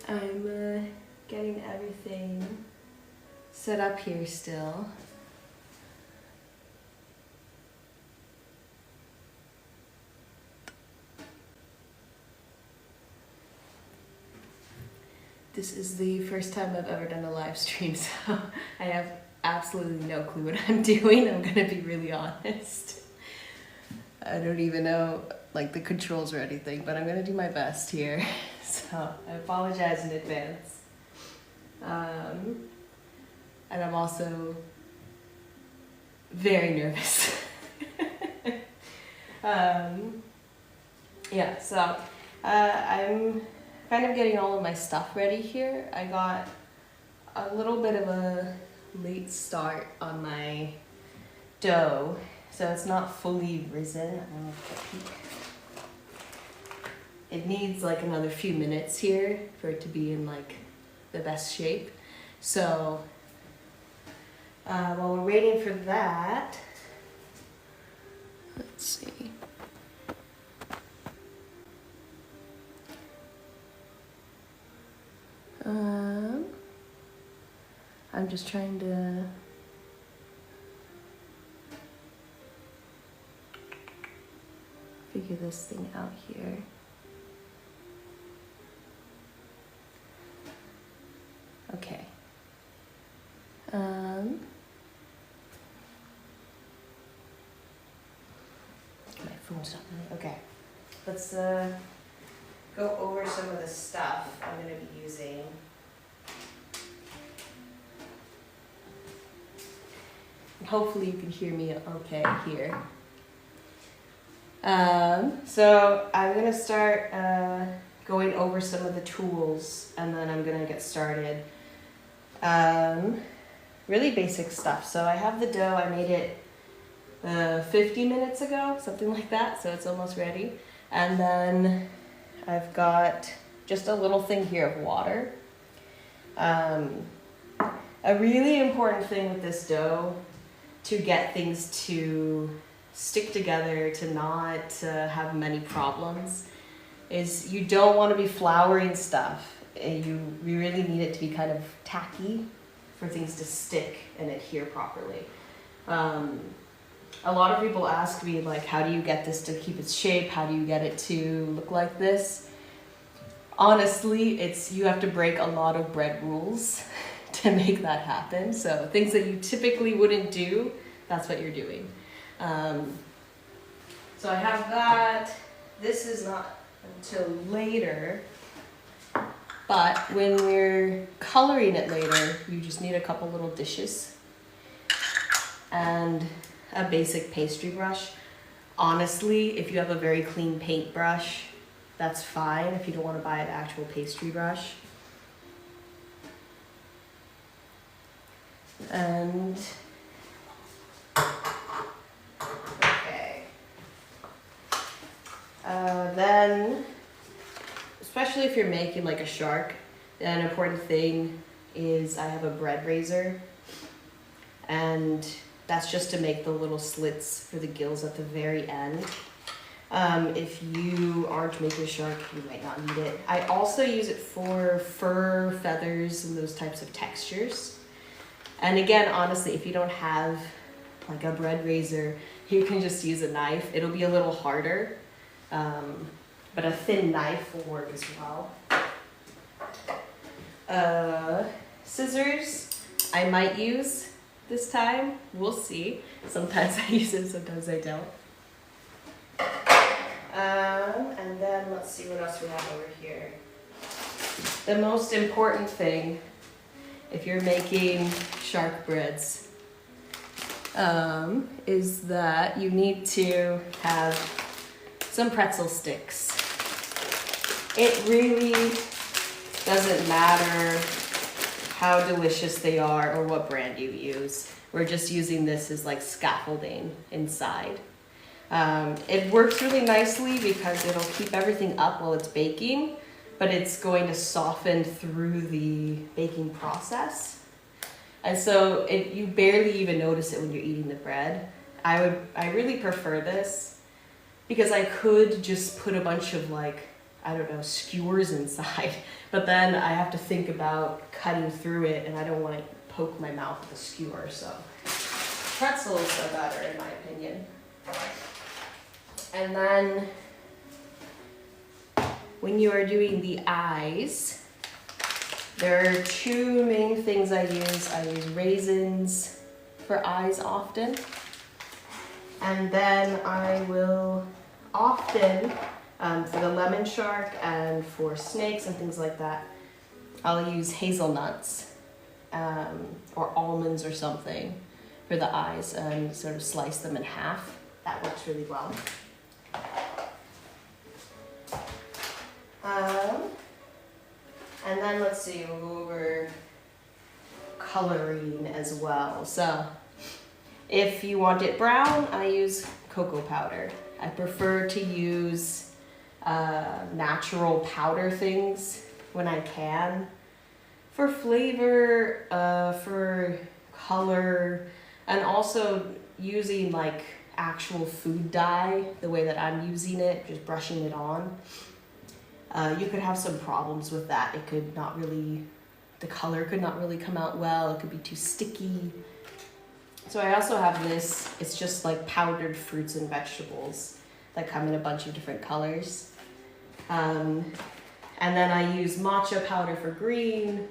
I'm getting everything set up here still. This is the first time I've ever done a live stream, so I have absolutely no clue what I'm doing. I'm gonna be really honest. I don't even know like the controls or anything, but I'm gonna do my best here. So I apologize in advance. And I'm also very nervous. Yeah, so I'm kind of getting all of my stuff ready here. I got a little bit of a late start on my dough, so it's not fully risen. I'm gonna take a peek. It needs like another few minutes here for it to be in like the best shape. So while we're waiting for that, let's see. I'm just trying to figure this thing out here. Okay. My phone's not really, okay. Let's go over some of the stuff I'm going to be using. Hopefully you can hear me okay here. So I'm going to start going over some of the tools, and then I'm going to get started. Really basic stuff. So I have the dough. I made it 50 minutes ago, something like that, so it's almost ready. And then I've got just a little thing here of water. A really important thing with this dough to get things to stick together, to not have many problems, is you don't want to be flouring stuff. You really need it to be kind of tacky for things to stick and adhere properly. A lot of people ask me, like, how do you get this to keep its shape? How do you get it to look like this? Honestly, you have to break a lot of bread rules to make that happen. So things that you typically wouldn't do, that's what you're doing. So I have that. This is not until later, but when we're coloring it later, you just need a couple little dishes and a basic pastry brush. Honestly, if you have a very clean paintbrush, that's fine if you don't want to buy an actual pastry brush. And okay. Then, especially if you're making like a shark, an important thing is I have a bread raiser, and that's just to make the little slits for the gills at the very end. If you aren't making a shark, you might not need it. I also use it for fur, feathers, and those types of textures. And again, honestly, if you don't have like a bread raiser, you can just use a knife. It'll be a little harder, but a thin knife will work as well. Scissors, I might use this time. We'll see. Sometimes I use it, sometimes I don't. And then let's see what else we have over here. The most important thing, if you're making shark breads, is that you need to have some pretzel sticks. It really doesn't matter how delicious they are or what brand you use. We're just using this as like scaffolding inside. It works really nicely because it'll keep everything up while it's baking, but it's going to soften through the baking process. And so you barely even notice it when you're eating the bread. I really prefer this because I could just put a bunch of I don't know, skewers inside. But then I have to think about cutting through it, and I don't want to poke my mouth with a skewer, so pretzels are better in my opinion. And then when you are doing the eyes, there are two main things I use. I use raisins for eyes often. And then I will often, for the lemon shark and for snakes and things like that, I'll use hazelnuts or almonds or something for the eyes and sort of slice them in half. That works really well. And then let's see, we'll go over coloring as well. So if you want it brown, I use cocoa powder. I prefer to use natural powder things when I can. For flavor, for color, and also using like actual food dye, the way that I'm using it, just brushing it on. You could have some problems with that. It could not really, the color could not really come out well. It could be too sticky. So I also have this, it's just like powdered fruits and vegetables that come in a bunch of different colors. And then I use matcha powder for green,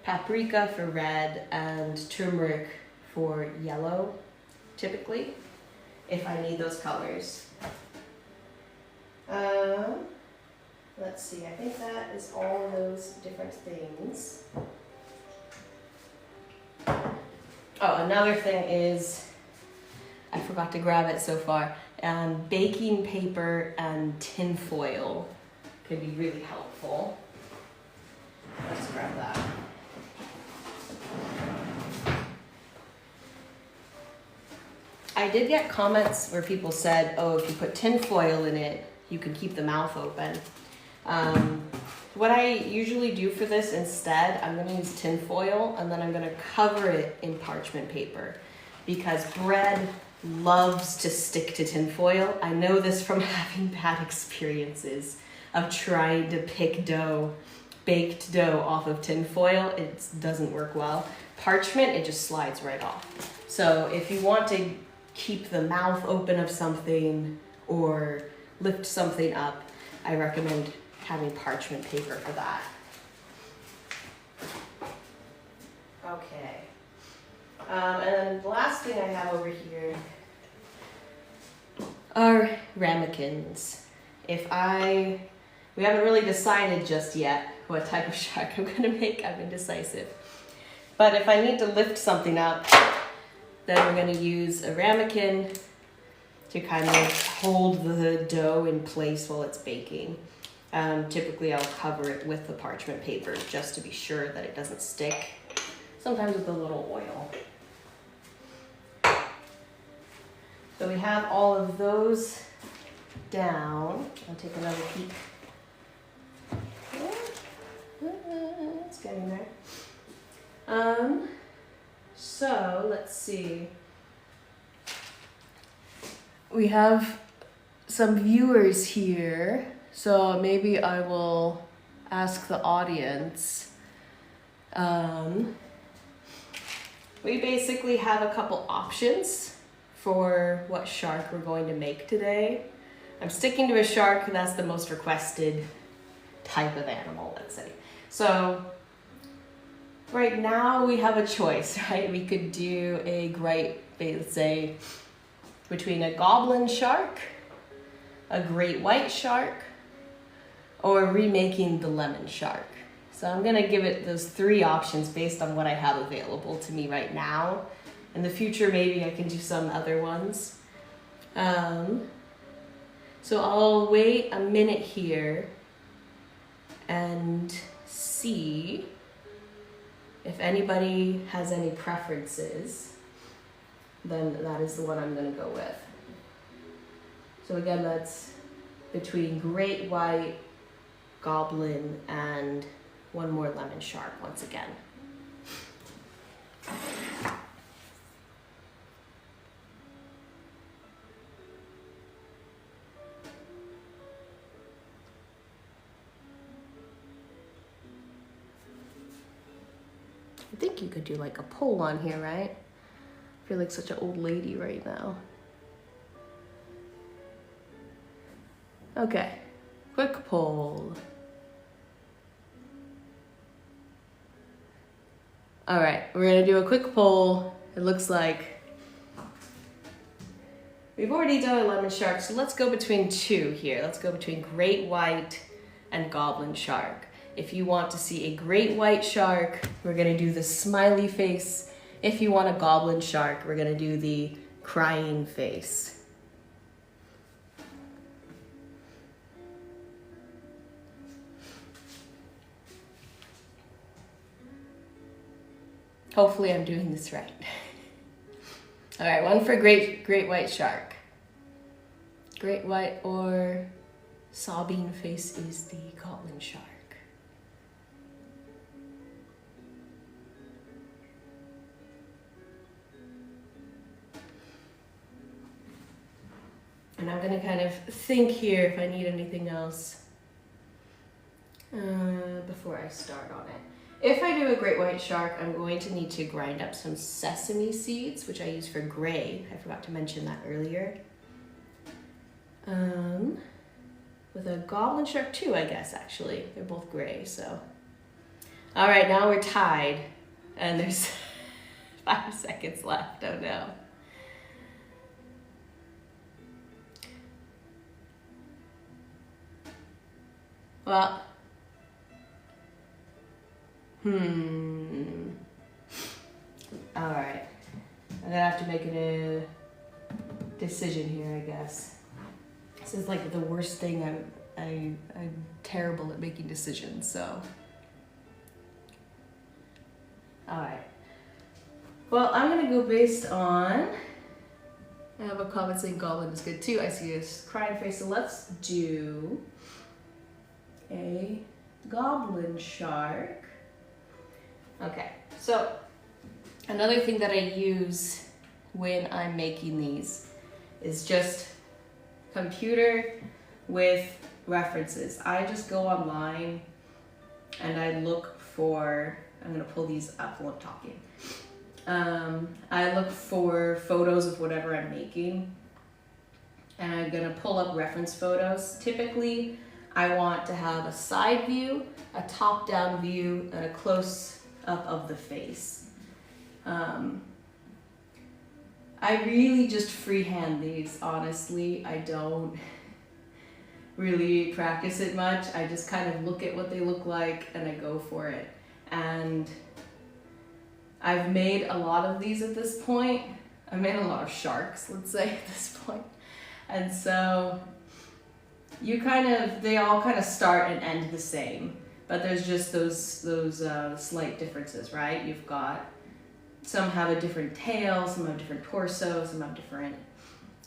paprika for red, and turmeric for yellow, typically, if I need those colors. Let's see, I think that is all of those different things. Oh, another thing is, I forgot to grab it so far, baking paper and tin foil could be really helpful. Let's grab that. I did get comments where people said, oh, if you put tin foil in it, you can keep the mouth open. What I usually do for this instead, I'm going to use tin foil and then I'm going to cover it in parchment paper because bread loves to stick to tin foil. I know this from having bad experiences of trying to pick dough, baked dough off of tin foil. It doesn't work well. Parchment, it just slides right off. So if you want to keep the mouth open of something or lift something up, I recommend having parchment paper for that. Okay. And then the last thing I have over here are ramekins. We haven't really decided just yet what type of shark I'm gonna make. I'm indecisive. But if I need to lift something up, then we're gonna use a ramekin to kind of hold the dough in place while it's baking. Typically I'll cover it with the parchment paper just to be sure that it doesn't stick, sometimes with a little oil. So we have all of those down. I'll take another peek. It's getting there. So let's see. We have some viewers here, so maybe I will ask the audience. We basically have a couple options for what shark we're going to make today. I'm sticking to a shark, that's the most requested type of animal, let's say. So right now we have a choice, right? We could do a great, let's say, between a goblin shark, a great white shark, or remaking the lemon shark. So I'm gonna give it those three options based on what I have available to me right now. In the future, maybe I can do some other ones. So I'll wait a minute here and see if anybody has any preferences. Then that is the one I'm gonna go with. So again, that's between great white, goblin, and one more lemon shark once again. I think you could do like a pull on here, right? I feel like such an old lady right now. Okay, quick pull. All right, we're gonna do a quick pull. It looks like we've already done a lemon shark, so let's go between two here. Let's go between great white and goblin shark. If you want to see a great white shark, we're gonna do the smiley face. If you want a goblin shark, we're gonna do the crying face. Hopefully I'm doing this right. All right, one for great white shark. Great white or sobbing face is the goblin shark. And I'm gonna kind of think here if I need anything else before I start on it. If I do a great white shark, I'm going to need to grind up some sesame seeds, which I use for gray. I forgot to mention that earlier. With a goblin shark too, I guess, actually. They're both gray, so. All right, now we're tied. And there's 5 seconds left, oh no. Well, all right. I'm gonna have to make a decision here, I guess. This is like the worst thing. I'm terrible at making decisions, so. All right. Well, I'm gonna go based on, I have a comment saying goblin is good too. I see a crying face, so let's do a goblin shark. Okay, so another thing that I use when I'm making these is just computer with references. I just go online and I look for, I'm gonna pull these up while I'm talking. I look for photos of whatever I'm making and I'm gonna pull up reference photos. Typically, I want to have a side view, a top-down view, and a close-up of the face. I really just freehand these, honestly. I don't really practice it much. I just kind of look at what they look like and I go for it. And I've made a lot of these at this point. I've made a lot of sharks, let's say, at this point. And so you they all kind of start and end the same, but there's just those slight differences, right? You've got, some have a different tail, some have different torso, some have different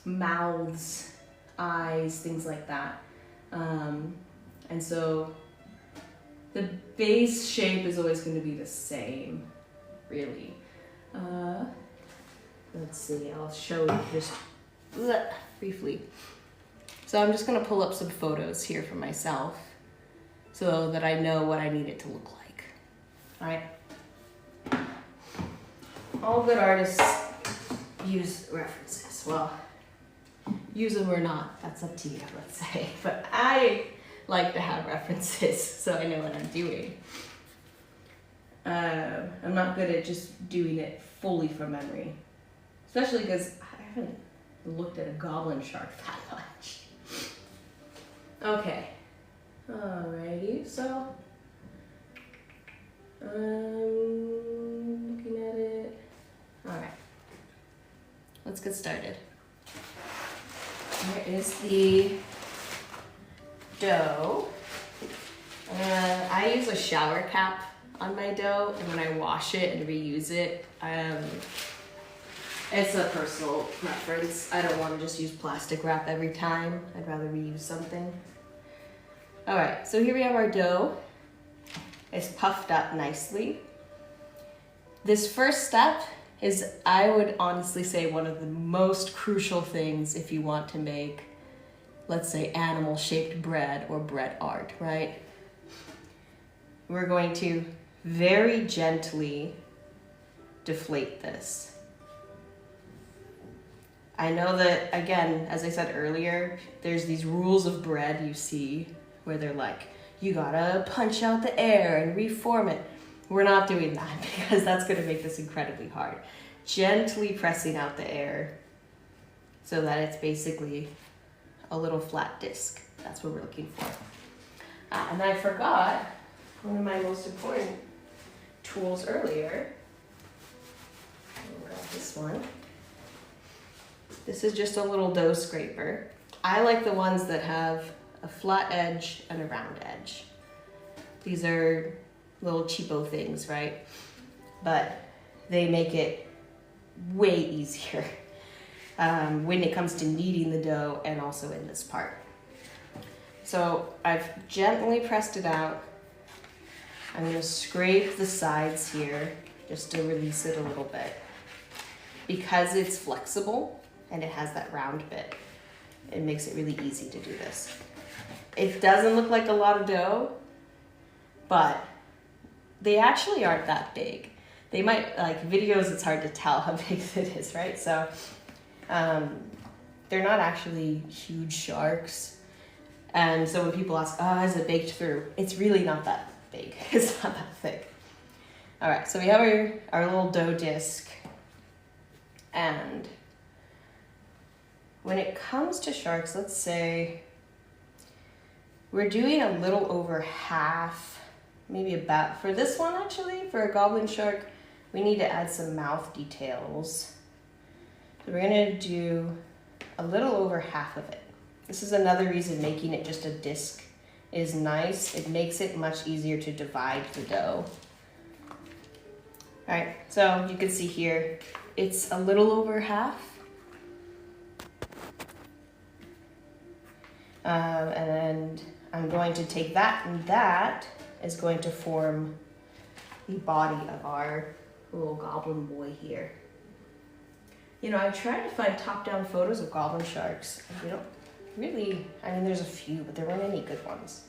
mouths, eyes, things like that. And so the base shape is always going to be the same, really. Let's see, I'll show you just briefly. So I'm just going to pull up some photos here for myself so that I know what I need it to look like. All right. All good artists use references. Well, use them or not, that's up to you, let's say. But I like to have references so I know what I'm doing. I'm not good at just doing it fully from memory, especially because I haven't looked at a goblin shark that much. Okay, alrighty, so looking at it. All right, let's get started. Here is the dough. I use a shower cap on my dough, and when I wash it and reuse it, it's a personal preference. I don't want to just use plastic wrap every time. I'd rather reuse something. All right, so here we have our dough. It's puffed up nicely. This first step is, I would honestly say, one of the most crucial things if you want to make, let's say, animal-shaped bread or bread art, right? We're going to very gently deflate this. I know that, again, as I said earlier, there's these rules of bread you see where they're like, you gotta punch out the air and reform it. We're not doing that because that's gonna make this incredibly hard. Gently pressing out the air so that it's basically a little flat disc. That's what we're looking for. And I forgot one of my most important tools earlier. I'll grab this one. This is just a little dough scraper. I like the ones that have a flat edge and a round edge. These are little cheapo things, right? But they make it way easier when it comes to kneading the dough and also in this part. So I've gently pressed it out. I'm gonna scrape the sides here just to release it a little bit. Because it's flexible and it has that round bit, it makes it really easy to do this. It doesn't look like a lot of dough, but they actually aren't that big. They might, like videos, it's hard to tell how big it is, right? So they're not actually huge sharks. And so when people ask, oh, is it baked through? It's really not that big. It's not that thick. All right, so we have our little dough disc. And when it comes to sharks, let's say we're doing a little over half, maybe about, for this one actually, for a goblin shark, we need to add some mouth details. So we're gonna do a little over half of it. This is another reason making it just a disc is nice. It makes it much easier to divide the dough. All right, so you can see here, it's a little over half. And I'm going to take that, and that is going to form the body of our little goblin boy here. You know, I tried to find top-down photos of goblin sharks. We don't really, I mean, there's a few, but there weren't any good ones.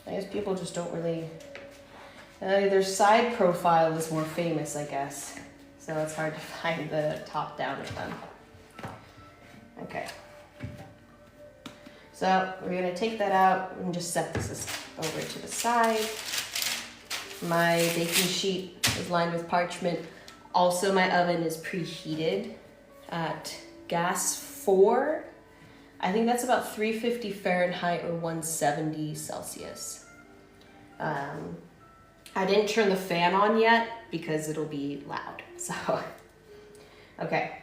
I guess people just don't really, their side profile is more famous, I guess. So it's hard to find the top-down of them. Okay. So we're gonna take that out and just set this over to the side. My baking sheet is lined with parchment. Also, my oven is preheated at gas 4. I think that's about 350 Fahrenheit or 170 Celsius. I didn't turn the fan on yet because it'll be loud, so. Okay.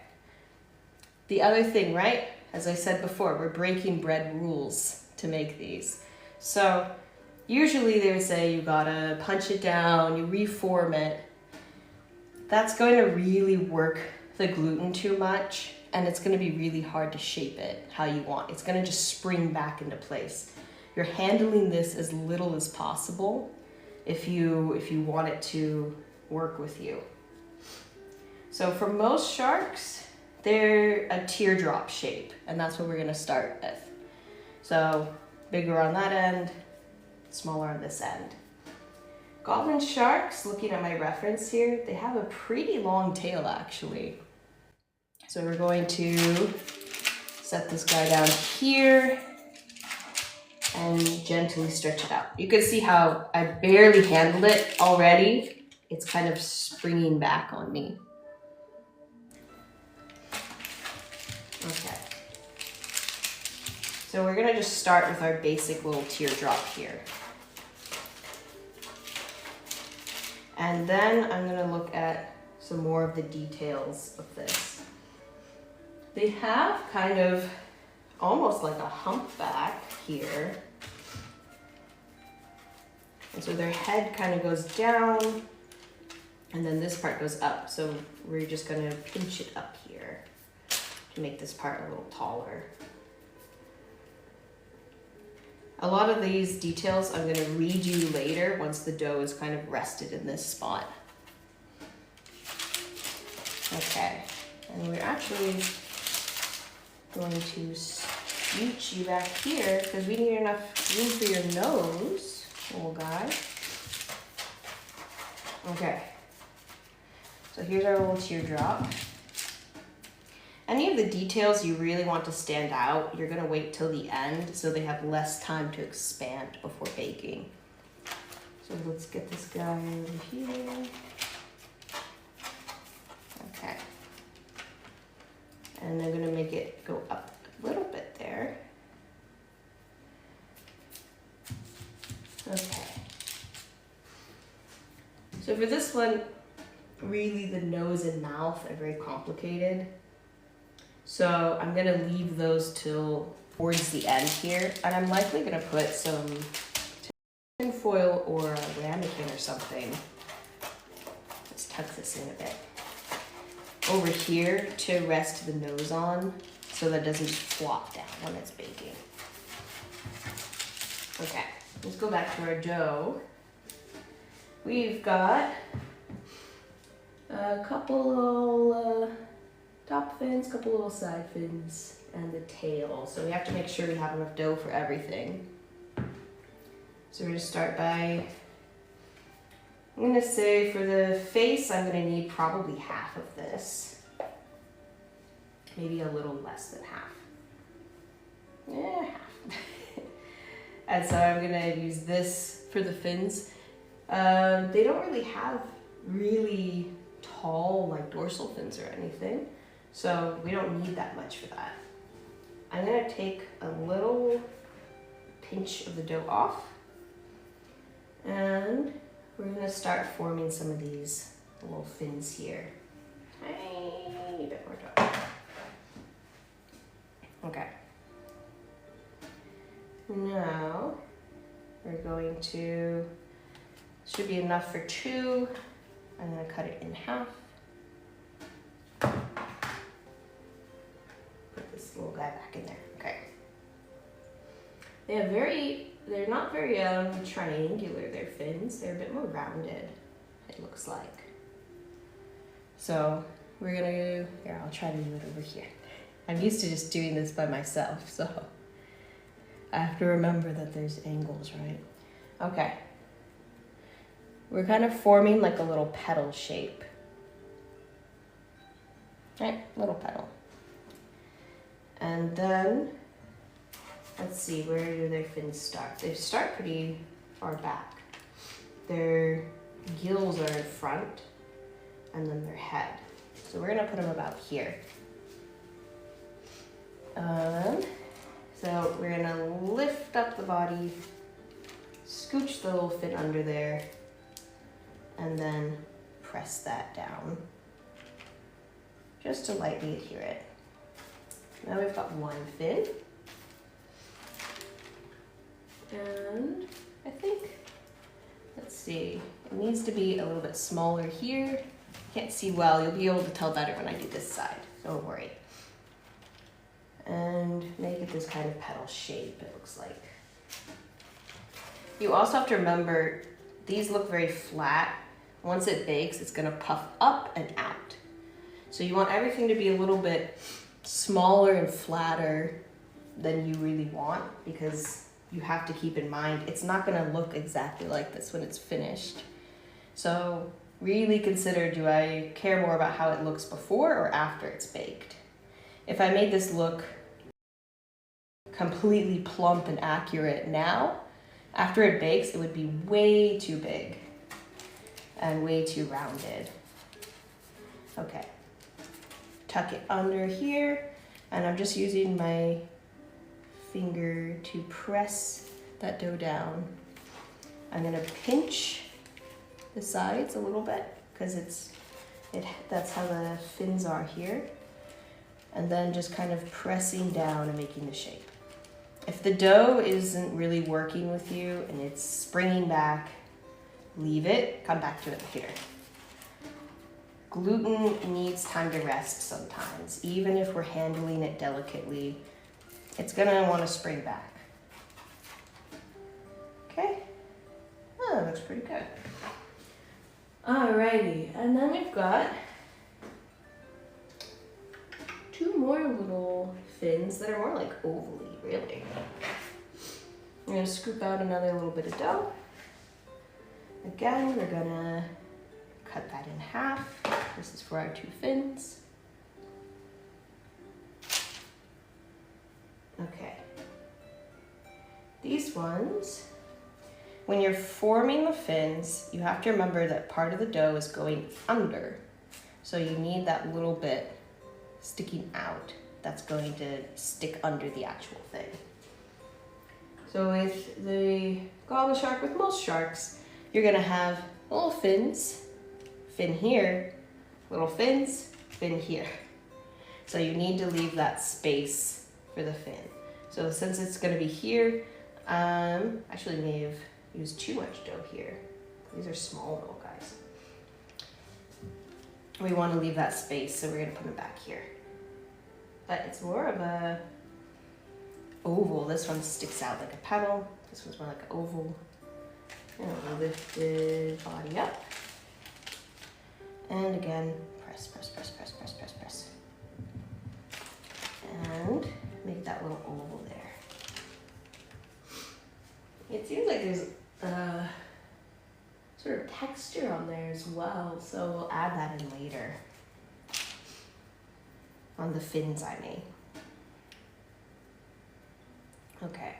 The other thing, right? As I said before, we're breaking bread rules to make these. So usually they would say you gotta punch it down, you reform it. That's going to really work the gluten too much, and it's gonna be really hard to shape it how you want. It's gonna just spring back into place. You're handling this as little as possible if you want it to work with you. So for most sharks, they're a teardrop shape, and that's what we're gonna start with. So bigger on that end, smaller on this end. Goblin sharks, looking at my reference here, they have a pretty long tail actually. So we're going to set this guy down here and gently stretch it out. You can see how I barely handled it already. It's kind of springing back on me. Okay. So we're gonna just start with our basic little teardrop here. And then I'm gonna look at some more of the details of this. They have kind of almost like a humpback here. And so their head kind of goes down, and then this part goes up. So we're just gonna pinch it up here to make this part a little taller. A lot of these details I'm going to read you later once the dough is kind of rested in this spot. Okay, and we're actually going to scooch you back here because we need enough room for your nose, little guy. Okay, So here's our little teardrop. Any of the details you really want to stand out, you're gonna wait till the end so they have less time to expand before baking. So let's get this guy over here. Okay. And I'm gonna make it go up a little bit there. Okay. So for this one, really the nose and mouth are very complicated. So I'm gonna leave those till towards the end here. And I'm likely gonna put some tin foil or a ramekin or something. Let's tuck this in a bit. Over here to rest the nose on so that it doesn't just flop down when it's baking. Okay, let's go back to our dough. We've got a couple little top fins, couple little side fins, and the tail. So we have to make sure we have enough dough for everything. So we're gonna start by, I'm gonna say for the face, I'm gonna need probably half of this. Maybe a little less than half. Yeah, half. And so I'm gonna use this for the fins. They don't really have really tall like dorsal fins or anything, so we don't need that much for that. I'm gonna take a little pinch of the dough off, and we're gonna start forming some of these little fins here. Tiny bit more dough. Okay. Now we're going to, should be enough for 2. I'm gonna cut it in half. Put this little guy back in there. Okay. They're not very triangular, their fins. They're a bit more rounded, it looks like. So we're gonna go, here, I'll try to do it over here. I'm used to just doing this by myself, so I have to remember that there's angles, right? Okay. We're kind of forming like a little petal shape. Right, little petal. And then, let's see, where do their fins start? They start pretty far back. Their gills are in front, and then their head. So we're gonna put them about here. So we're gonna lift up the body, scooch the little fin under there, and then press that down just to lightly adhere it. Now we've got one fin, and I think, let's see, it needs to be a little bit smaller here. Can't see well, you'll be able to tell better when I do this side, don't worry. And make it this kind of petal shape, it looks like. You also have to remember, these look very flat. Once it bakes, it's gonna puff up and out. So you want everything to be a little bit smaller and flatter than you really want, because you have to keep in mind, it's not gonna look exactly like this when it's finished. So really consider, do I care more about how it looks before or after it's baked? If I made this look completely plump and accurate now, after it bakes, it would be way too big and way too rounded. Okay, tuck it under here, and I'm just using my finger to press that dough down. I'm gonna pinch the sides a little bit, because that's how the fins are here. And then just kind of pressing down and making the shape. If the dough isn't really working with you and it's springing back, leave it, come back to it later. Gluten needs time to rest sometimes. Even if we're handling it delicately, it's gonna wanna spring back. Okay, oh, that looks pretty good. Alrighty, and then we've got 2 more little fins that are more like ovally, really. I'm gonna scoop out another little bit of dough. Again, we're gonna cut that in half. This is for our 2 fins. Okay. These ones, when you're forming the fins, you have to remember that part of the dough is going under. So you need that little bit sticking out that's going to stick under the actual thing. So with the goblin shark, with most sharks, you're gonna have little fins, fin here, little fins, fin here. So you need to leave that space for the fin. So since it's gonna be here, actually may have used too much dough here. These are small little guys. We wanna leave that space, so we're gonna put them back here. But it's more of a oval. This one sticks out like a petal. This one's more like an oval. And we'll lift the body up. And again, press, press, press, press, press, press, press. And make that little oval there. It seems like there's sort of texture on there as well, so we'll add that in later. On the fins, I mean. Okay.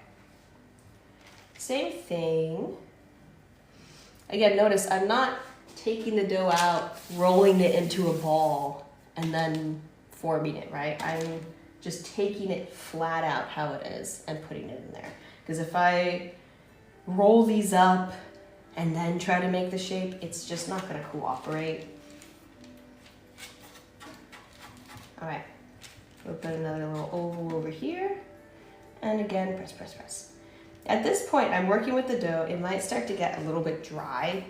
Same thing. Again, notice I'm not taking the dough out, rolling it into a ball, and then forming it, right? I'm just taking it flat out how it is and putting it in there. Because if I roll these up and then try to make the shape, it's just not gonna cooperate. All right, we'll put another little oval over here. And again, press, press, press. At this point, I'm working with the dough. It might start to get a little bit dry.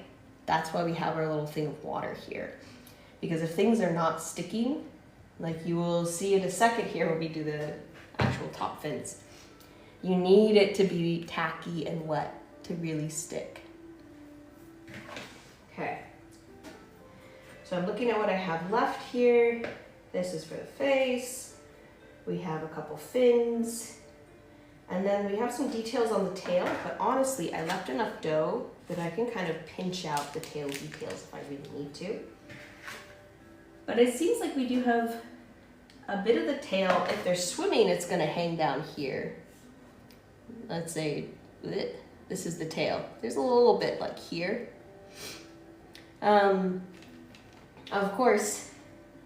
That's why we have our little thing of water here. Because if things are not sticking, like you will see in a second here when we do the actual top fins, you need it to be tacky and wet to really stick. Okay. So I'm looking at what I have left here. This is for the face. We have a couple fins. And then we have some details on the tail, but honestly, I left enough dough that I can kind of pinch out the tail details if I really need to. But it seems like we do have a bit of the tail. If they're swimming, it's gonna hang down here. Let's say this is the tail. There's a little bit like here. Of course,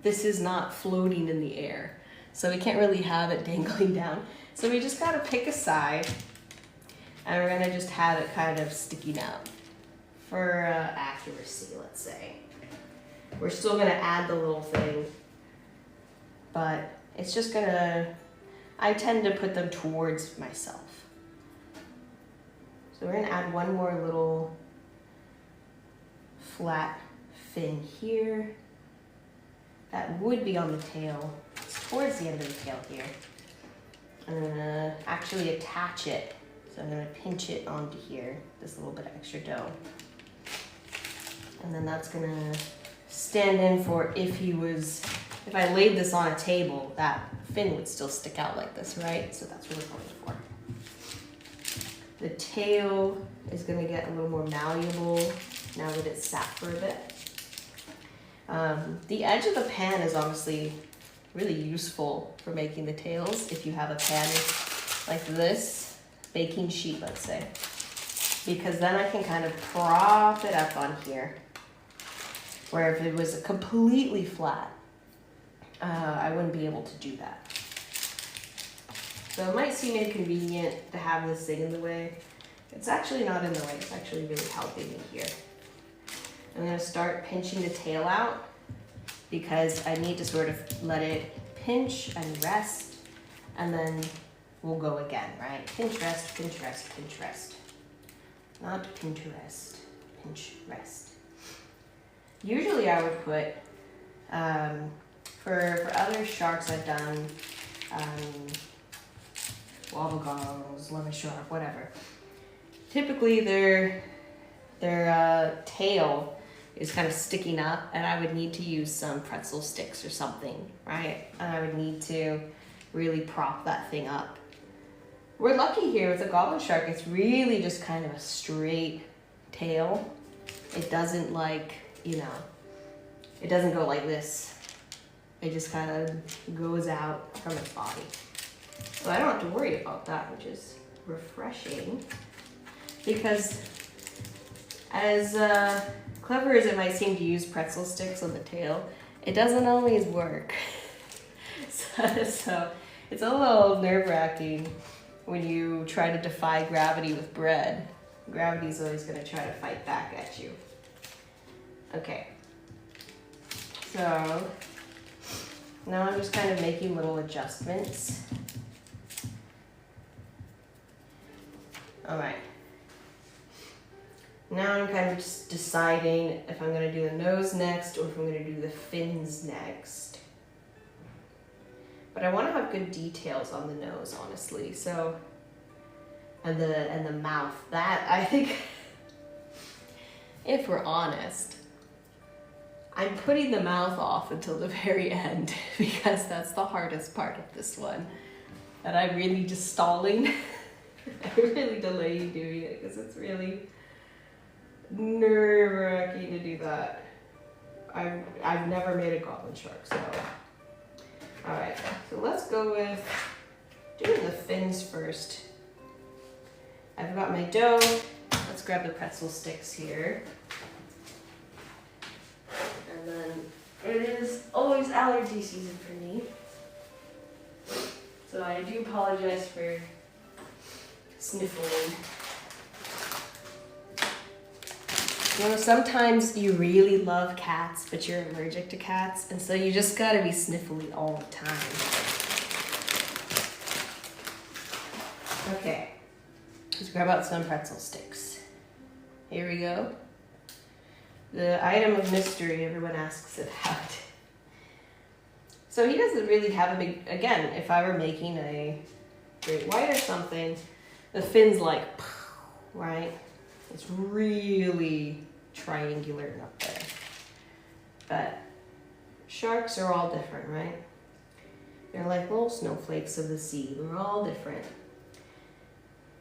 this is not floating in the air, so we can't really have it dangling down. So we just gotta pick a side, and we're gonna just have it kind of sticking out for accuracy, let's say. We're still gonna add the little thing, but it's just gonna, I tend to put them towards myself. So we're gonna add one more little flat fin here. That would be on the tail. It's towards the end of the tail here. I'm gonna actually attach it. So I'm gonna pinch it onto here, this little bit of extra dough. And then that's gonna stand in for if I laid this on a table, that fin would still stick out like this, right? So that's what we're going for. The tail is gonna get a little more malleable now that it's sat for a bit. The edge of the pan is honestly really useful for making the tails if you have a pan like this, baking sheet, let's say, because then I can kind of prop it up on here, where if it was completely flat, I wouldn't be able to do that. So it might seem inconvenient to have this thing in the way. It's actually not in the way, it's actually really helping me here. I'm gonna start pinching the tail out because I need to sort of let it pinch and rest, and then we'll go again, right? Pinch, rest, pinch, rest, pinch, rest. Not pinch, rest, pinch, rest. Usually I would put, for other sharks I've done, wobble goggles, lemon shark, whatever. Typically their tail is kind of sticking up, and I would need to use some pretzel sticks or something, right? And I would need to really prop that thing up. We're lucky here with the goblin shark, it's really just kind of a straight tail. It doesn't it doesn't go like this. It just kind of goes out from its body. So I don't have to worry about that, which is refreshing. Because as clever as it might seem to use pretzel sticks on the tail, it doesn't always work. So it's a little nerve-wracking when you try to defy gravity with bread. Gravity's always going to try to fight back at you. Okay. So now I'm just kind of making little adjustments. All right. Now I'm kind of just deciding if I'm going to do the nose next or if I'm going to do the fins next. But I want to have good details on the nose, honestly. So, and the mouth. That, I think, if we're honest, I'm putting the mouth off until the very end because that's the hardest part of this one. And I'm really just stalling. I'm really delaying doing it because it's really nerve-wracking to do that. I've never made a goblin shark, so. Alright, so let's go with doing the fins first. I've got my dough. Let's grab the pretzel sticks here. And then it is always allergy season for me. So I do apologize for sniffling. You know, sometimes you really love cats, but you're allergic to cats, and so you just gotta be sniffly all the time. Okay, let's grab out some pretzel sticks. Here we go. The item of mystery everyone asks about. So he doesn't really have a big, again, if I were making a great white or something, the fin's like, right? It's really triangular and up there. But sharks are all different, right? They're like little snowflakes of the sea. They're all different.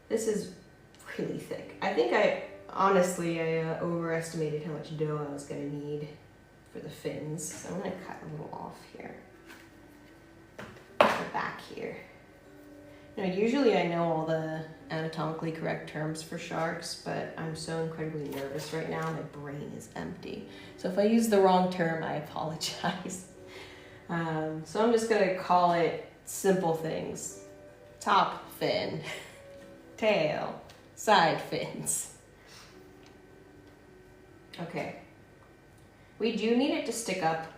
This is really thick. I think honestly, I overestimated how much dough I was gonna need for the fins. So I'm gonna cut a little off here. The back here. Now, usually I know all the anatomically correct terms for sharks, but I'm so incredibly nervous right now, my brain is empty. So if I use the wrong term, I apologize. So I'm just gonna call it simple things. Top fin, tail, side fins. Okay. We do need it to stick up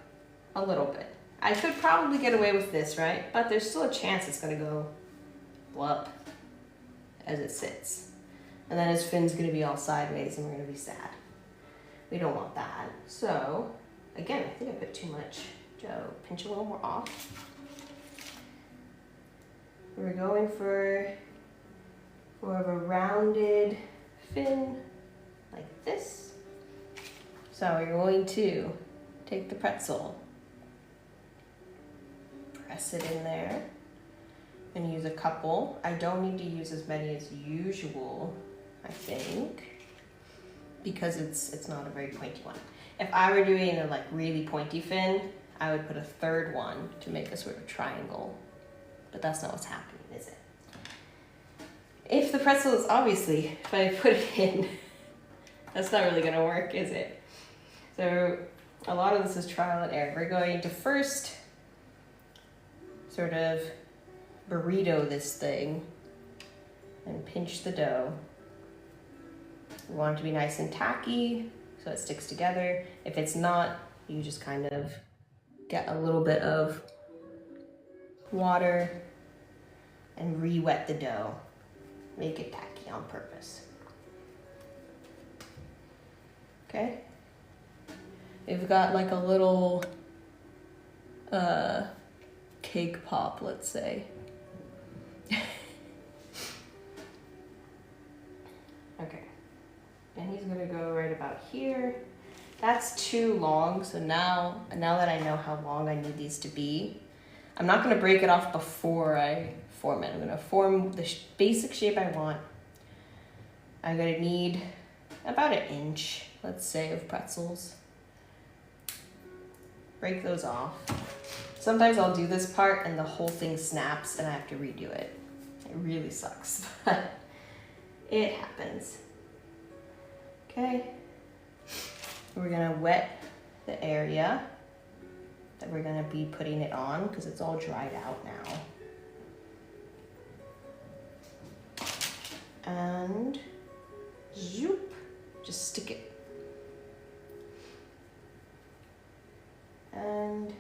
a little bit. I could probably get away with this, right? But there's still a chance it's gonna go up as it sits. And then his fin's gonna be all sideways and we're gonna be sad. We don't want that. So, again, I think I put too much dough. Pinch a little more off. We're going for more of a rounded fin like this. So we're going to take the pretzel, press it in there, and use a couple. I don't need to use as many as usual, I think, because it's not a very pointy one. If I were doing a like really pointy fin, I would put a third one to make a sort of triangle, but that's not what's happening, is it? If the pretzel is obviously, if I put it in, that's not really gonna work, is it? So a lot of this is trial and error. We're going to first sort of burrito this thing and pinch the dough. We want it to be nice and tacky so it sticks together. If it's not, you just kind of get a little bit of water and re-wet the dough. Make it tacky on purpose. Okay? We've got like a little cake pop, let's say. Okay, and he's gonna go right about here. That's too long, so now that I know how long I need these to be, I'm not gonna break it off before I form it. I'm gonna form the basic shape I want. I'm gonna need about 1 inch, let's say, of pretzels. break those off. Sometimes I'll do this part and the whole thing snaps and I have to redo it. It really sucks, but it happens. Okay, we're gonna wet the area that we're gonna be putting it on because it's all dried out now. And zoop, just stick it. And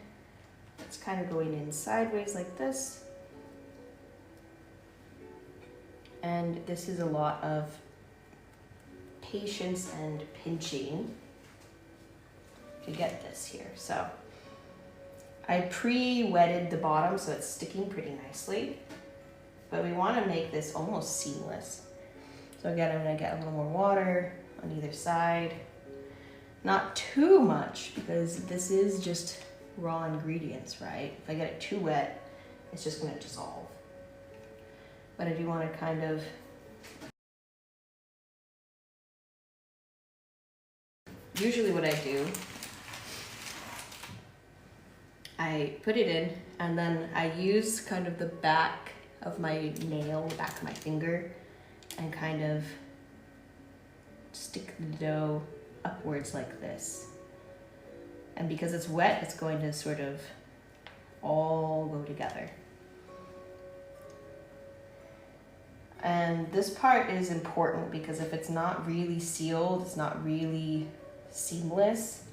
it's kind of going in sideways like this. And this is a lot of patience and pinching to get this here. So I pre-wetted the bottom so it's sticking pretty nicely, but we want to make this almost seamless. So again, I'm going to get a little more water on either side. Not too much because this is just raw ingredients, right? If I get it too wet, it's just going to dissolve. But I do want to kind of usually what I do, I put it in and then I use kind of the back of my nail, the back of my finger, and kind of stick the dough upwards like this. And because it's wet, it's going to sort of all go together. And this part is important because if it's not really sealed, it's not really seamless,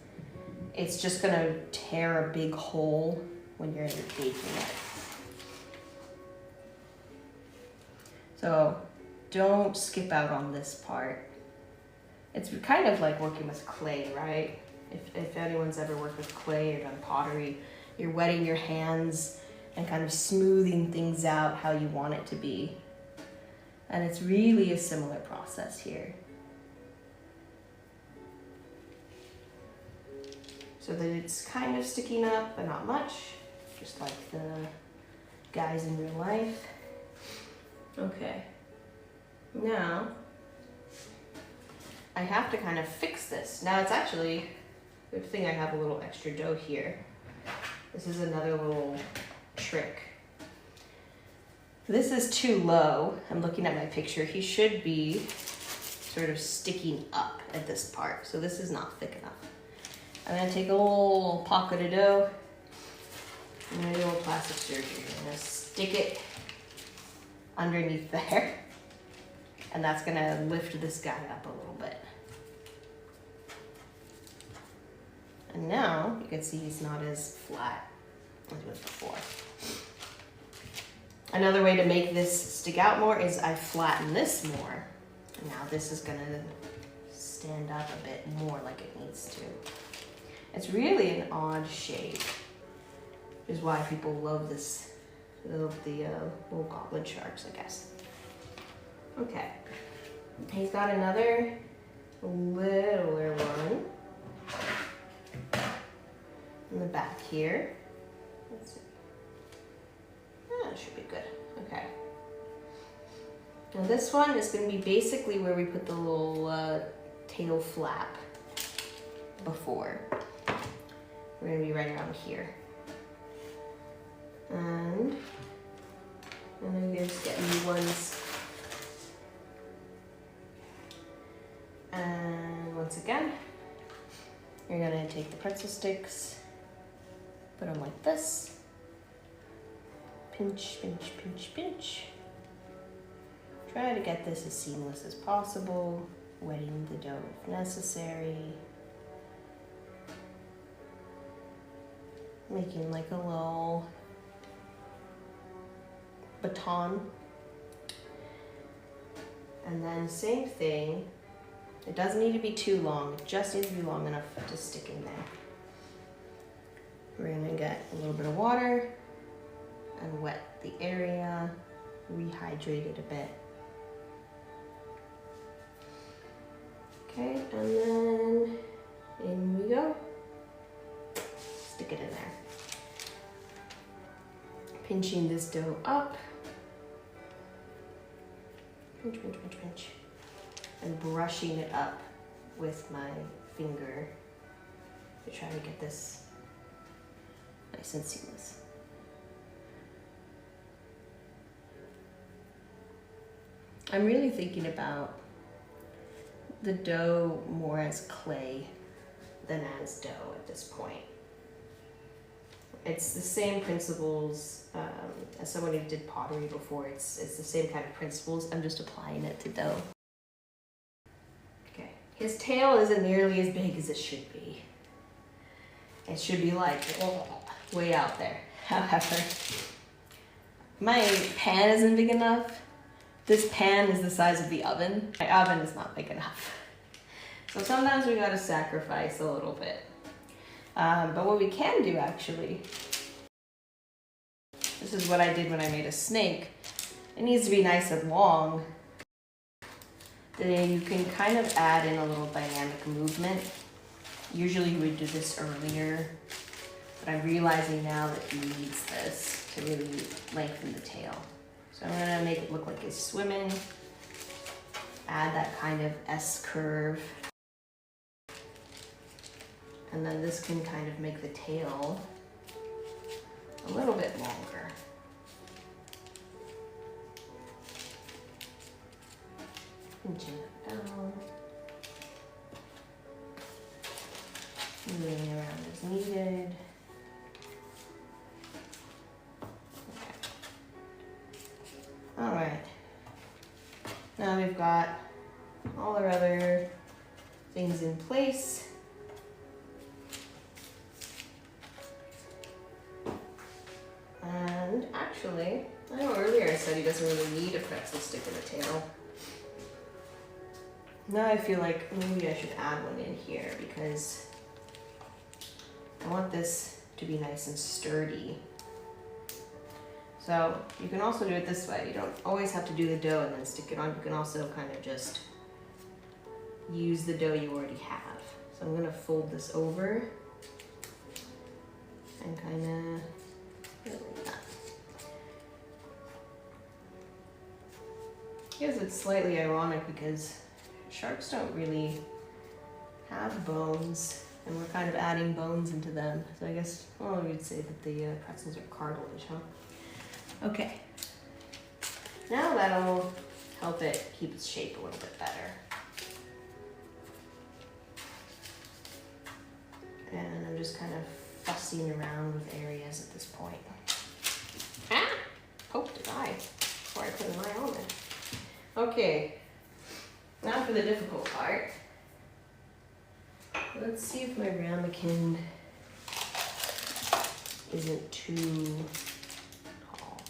it's just gonna tear a big hole when you're baking it. So don't skip out on this part. It's kind of like working with clay, right? If anyone's ever worked with clay or done pottery, you're wetting your hands and kind of smoothing things out how you want it to be. And it's really a similar process here. So that it's kind of sticking up, but not much, just like the guys in real life. Okay, now I have to kind of fix this. Now it's actually, good thing I have a little extra dough here. This is another little trick. This is too low. I'm looking at my picture. He should be sort of sticking up at this part. So this is not thick enough. I'm gonna take a little pocket of dough and a little plastic surgery. I'm gonna stick it underneath there. And that's gonna lift this guy up a little bit. And now you can see he's not as flat as he was before. Another way to make this stick out more is I flatten this more. Now this is gonna stand up a bit more like it needs to. It's really an odd shape, which is why people love this, love the little goblin sharks, I guess. Okay, he's got another littler one in the back here. Let's see. That should be good. Okay. Now this one is going to be basically where we put the little tail flap before. We're going to be right around here. And I'm going to just get new ones. And once again, you're going to take the pretzel sticks, put them like this. Pinch, pinch, pinch, pinch. Try to get this as seamless as possible, wetting the dough if necessary. Making like a little baton. And then same thing, it doesn't need to be too long, it just needs to be long enough to stick in there. We're gonna get a little bit of water and wet the area, rehydrate it a bit. Okay, and then in we go. Stick it in there. Pinching this dough up. Pinch, pinch, pinch, pinch. And brushing it up with my finger to try to get this Nice and seamless. I'm really thinking about the dough more as clay than as dough at this point. It's the same principles as someone who did pottery before. It's the same kind of principles. I'm just applying it to dough. Okay, his tail isn't nearly as big as it should be. It should be like way out there. However, my pan isn't big enough. This pan is the size of the oven. My oven is not big enough. So sometimes we gotta sacrifice a little bit. But what we can do actually, this is what I did when I made a snake. It needs to be nice and long. Then you can kind of add in a little dynamic movement. Usually you would do this earlier, but I'm realizing now that he needs this to really lengthen the tail. So I'm gonna make it look like he's swimming, add that kind of S curve. And then this can kind of make the tail a little bit longer. Pinching it down. Moving around as needed. Okay. All right. Now we've got all our other things in place. And actually, I know earlier I said he doesn't really need a pretzel stick in the tail. Now I feel like maybe I should add one in here because I want this to be nice and sturdy. So you can also do it this way. You don't always have to do the dough and then stick it on. You can also kind of just use the dough you already have. So I'm gonna fold this over and kind of like that. I guess it's slightly ironic because sharks don't really have bones, and we're kind of adding bones into them. So I guess, well, we'd say that the pretzels are cartilage, huh? Okay. Now that'll help it keep its shape a little bit better. And I'm just kind of fussing around with areas at this point. Ah! Poked an eye before I put an eye on it. Okay. Now for the difficult part. Let's see if my ramekin isn't too tall.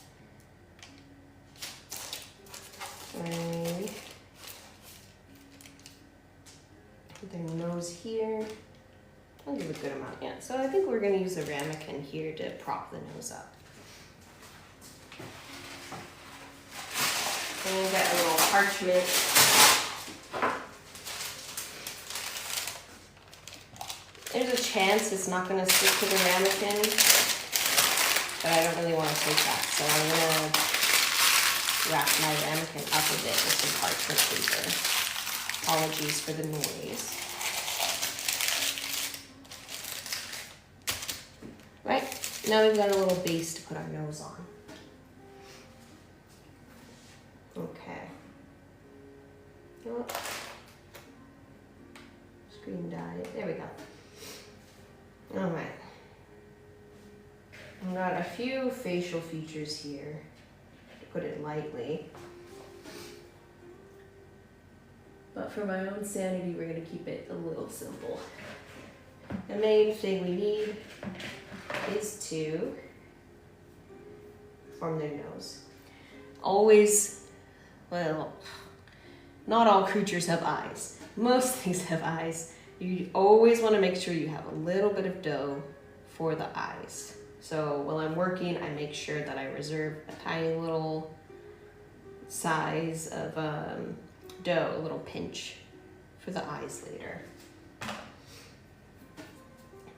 Maybe put their nose here. I'll give a good amount, yeah. So I think we're gonna use a ramekin here to prop the nose up. And we'll get a little parchment. There's a chance it's not going to stick to the ramekin, but I don't really want to take that. So I'm going to wrap my ramekin up a bit with some parchment paper. Apologies for the noise. Right, now we've got a little base to put our nose on. Okay. Oh. Screen died. There we go. All right. I've got a few facial features here, to put it lightly. But for my own sanity, we're going to keep it a little simple. The main thing we need is to form their nose. Always, well, not all creatures have eyes. Most things have eyes. You always want to make sure you have a little bit of dough for the eyes. So while I'm working, I make sure that I reserve a tiny little size of dough, a little pinch for the eyes later.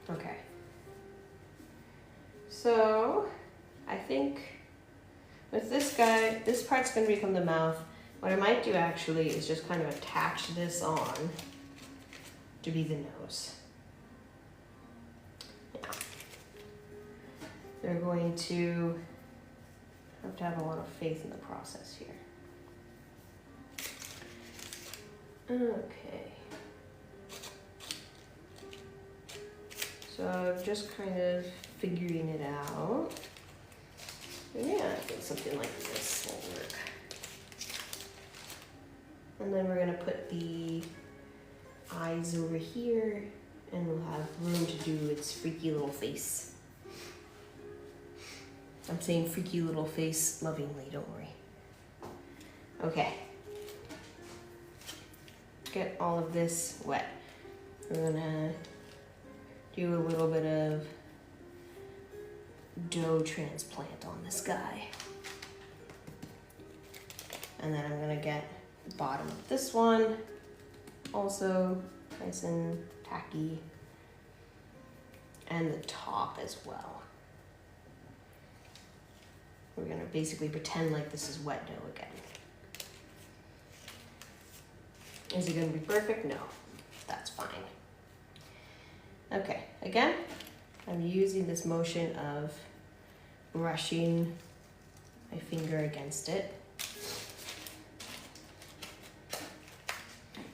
Okay. So I think with this guy, this part's going to become the mouth. What I might do actually is just kind of attach this on to be the nose. Yeah. they're going to have a lot of faith in the process here. Okay. So I'm just kind of figuring it out. And yeah, I think something like this will work. And then we're gonna put the eyes over here, and we'll have room to do its freaky little face. I'm saying freaky little face lovingly, don't worry. Okay. Get all of this wet. We're gonna do a little bit of dough transplant on this guy. And then I'm gonna get the bottom of this one also nice and tacky, and the top as well. We're gonna basically pretend like this is wet dough again. Is it gonna be perfect? No, that's fine. Okay, again, I'm using this motion of brushing my finger against it.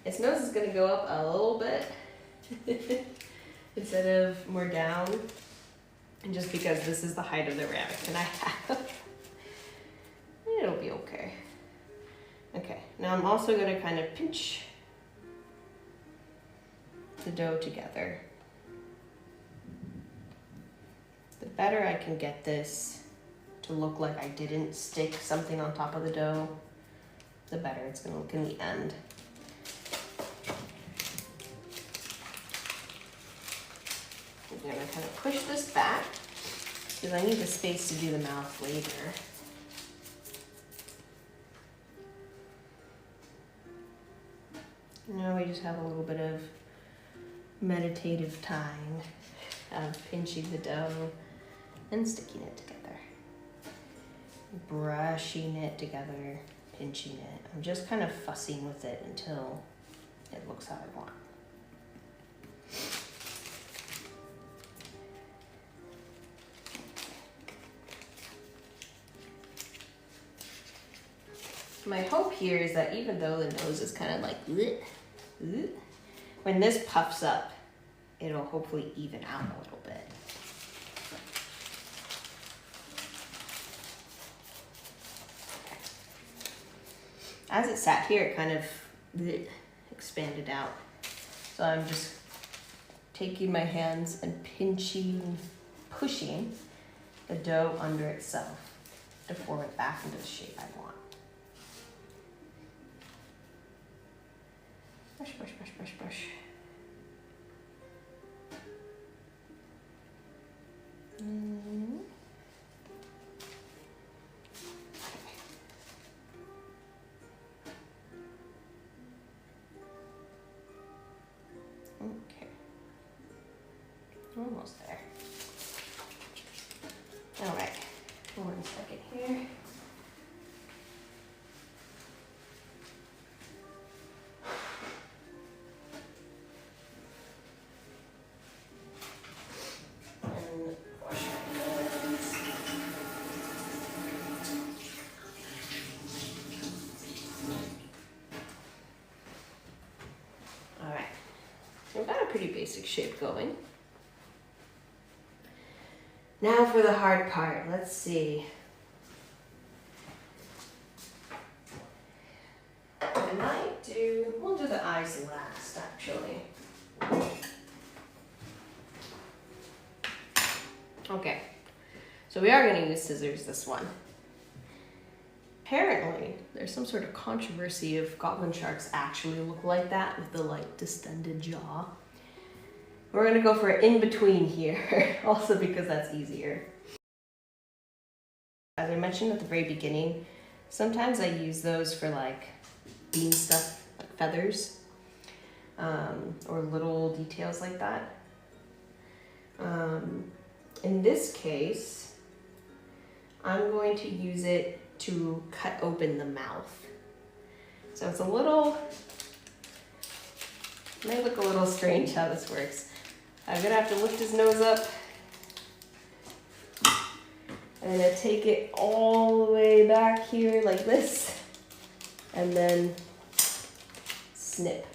Its nose is gonna go up a little bit instead of more down, and just because this is the height of the ramekin I have, it'll be okay. Okay, now I'm also gonna kind of pinch the dough together. The better I can get this to look like I didn't stick something on top of the dough, the better it's gonna look in the end. I'm gonna kind of push this back because I need the space to do the mouth later. Now we just have a little bit of meditative time of pinching the dough and sticking it together. Brushing it together, pinching it. I'm just kind of fussing with it until it looks how I want. My hope here is that even though the nose is kind of like, when this puffs up, it'll hopefully even out a little bit. Okay. As it sat here, it kind of expanded out. So I'm just taking my hands and pinching, pushing the dough under itself to form it back into the shape I want. Brush, brush, brush, brush, brush. Okay. Almost there. All right. 1 second here. Pretty basic shape going. Now for the hard part. Let's see. We'll do the eyes last, actually. Okay, so we are going to use scissors this one. Apparently, there's some sort of controversy if goblin sharks actually look like that with the like distended jaw. We're going to go for an in-between here, also because that's easier. As I mentioned at the very beginning, sometimes I use those for like bean stuff, like feathers, or little details like that. In this case, I'm going to use it to cut open the mouth. So it's a little, it may look a little strange how this works. I'm gonna have to lift his nose up I'm gonna take it all the way back here like this, and then snip.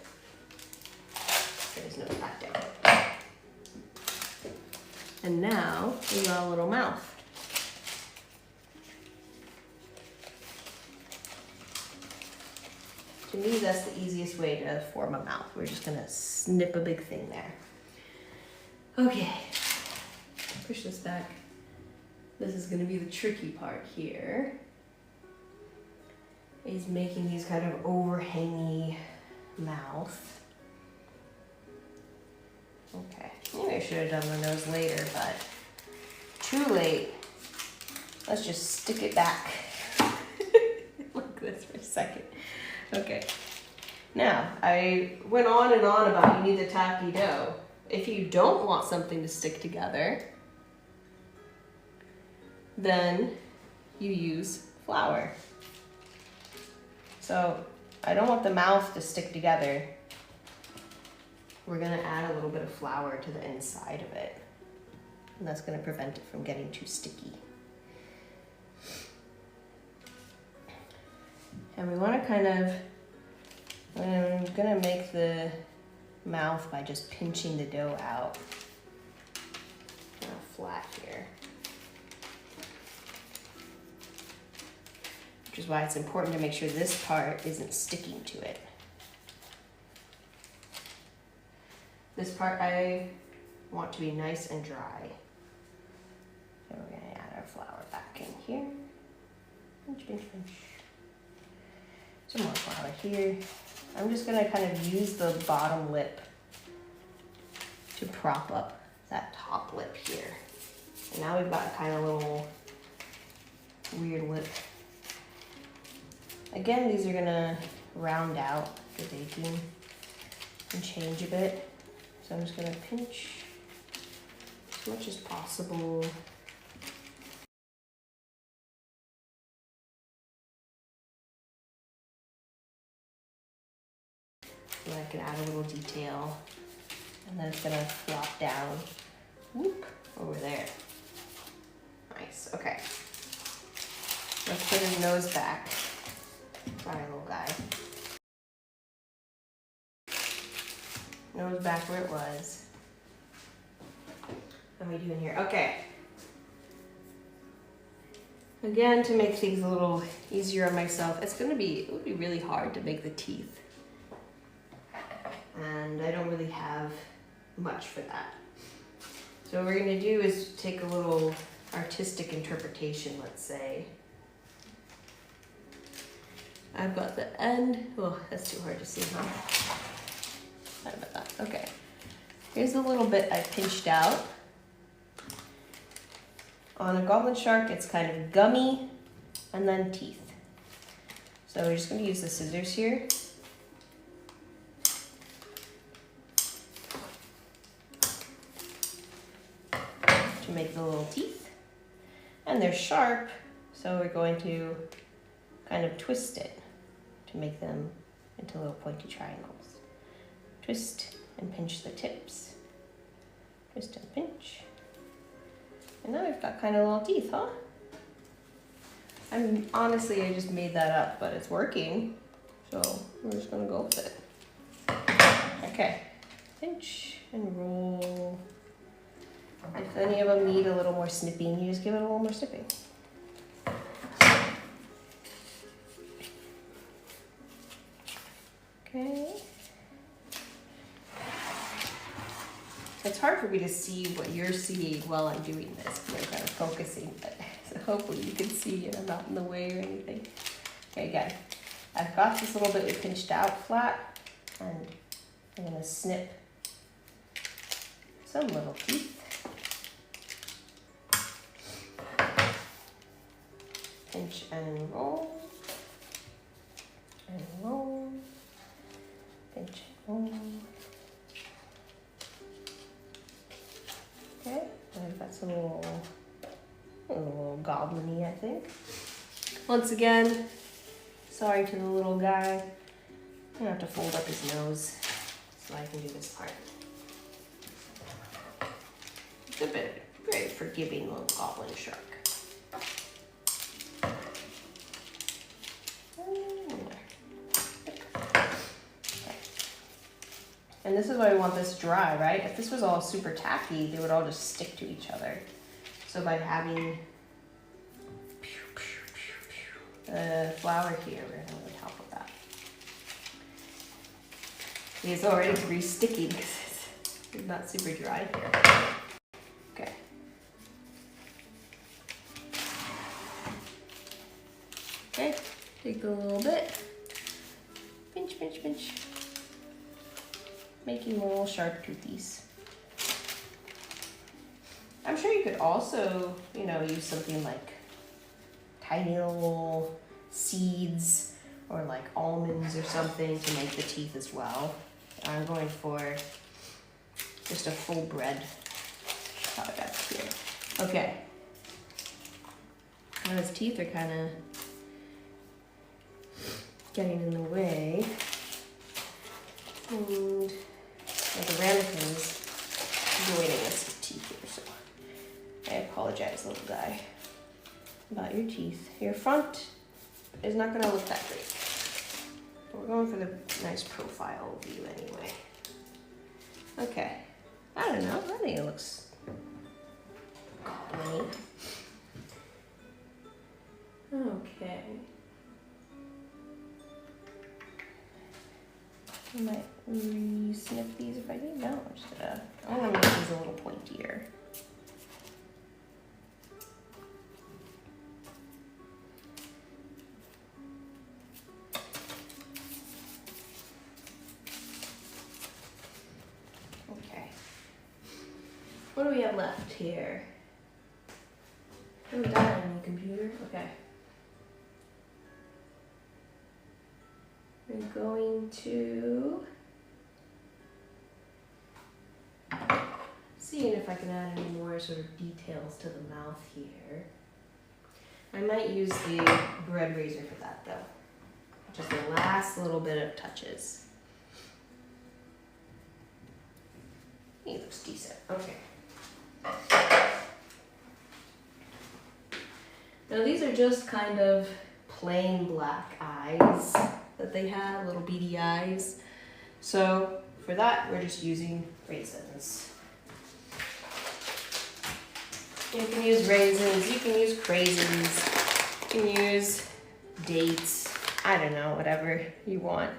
There's no fat down. And now we got a little mouth. To me, that's the easiest way to form a mouth. We're just gonna snip a big thing there. Okay, push this back. This is gonna be the tricky part here, is making these kind of overhangy mouth. Okay, maybe I should have done the nose later, but too late. Let's just stick it back like this for a second. Okay, now I went on and on about you need the tacky dough. If you don't want something to stick together, then you use flour. So I don't want the mouth to stick together. We're gonna add a little bit of flour to the inside of it, and that's gonna prevent it from getting too sticky. And we wanna I'm gonna make the mouth by just pinching the dough out flat here. Which is why it's important to make sure this part isn't sticking to it. This part I want to be nice and dry. So we're gonna add our flour back in here. Pinch, pinch, pinch. Some more flour here. I'm just gonna kind of use the bottom lip to prop up that top lip here. And now we've got a kind of little weird lip. Again, these are gonna round out the baking and change a bit. So I'm just gonna pinch as much as possible. And I can add a little detail. And then it's gonna flop down, whoop, over there. Nice, okay. Let's put his nose back. Sorry, little guy. Nose back where it was. What are we doing here? Okay. Again, to make things a little easier on myself, it would be really hard to make the teeth. And I don't really have much for that. So what we're gonna do is take a little artistic interpretation, let's say. I've got the end, oh, that's too hard to see, huh? Sorry about that, okay. Here's a little bit I pinched out. On a goblin shark, it's kind of gummy and then teeth. So we're just gonna use the scissors here. To make the little teeth. And they're sharp, so we're going to kind of twist it to make them into little pointy triangles. Twist and pinch the tips. Twist and pinch. And now we've got kind of little teeth, huh? Honestly, I just made that up, but it's working. So we're just gonna go with it. Okay, pinch and roll. If any of them need a little more snipping, you just give it a little more snipping. Okay. It's hard for me to see what you're seeing while I'm doing this because I'm kind of focusing, but so hopefully you can see and I'm not in the way or anything. Okay, again, I've got this little bit pinched out flat, and I'm gonna snip some little teeth. Pinch and roll, pinch and roll. Okay, I've got some little goblin-y, I think. Once again, sorry to the little guy. I'm gonna have to fold up his nose so I can do this part. It's a bit very forgiving little goblin shark. this is why we want this dry, right? If this was all super tacky, they would all just stick to each other. So by having the flour here, we're gonna really help with that. It's already re-sticky because it's not super dry here. Okay. Okay, take a little bit. Pinch, pinch, pinch. Making little sharp toothies. I'm sure you could also, you know, use something like tiny little seeds or like almonds or something to make the teeth as well. I'm going for just a full bread product here. Okay. Now his teeth are kind of getting in the way. And the ramekin is joining us teeth here, so I apologize, little guy, about your teeth. Your front is not going to look that great, but we're going for the nice profile view anyway. Okay, I don't know, I think it looks goblin-y. Okay. I might re-snip these if I need. No, I'm gonna make these a little pointier. Okay. What do we have left here? Oh, died on the computer. Okay. We're going to seeing if I can add any more sort of details to the mouth here. I might use the bread razor for that though. Just the last little bit of touches. He looks decent. Okay. Now these are just kind of plain black eyes that they have, little beady eyes. So for that, we're just using raisins. You can use raisins, you can use craisins, you can use dates, I don't know, whatever you want.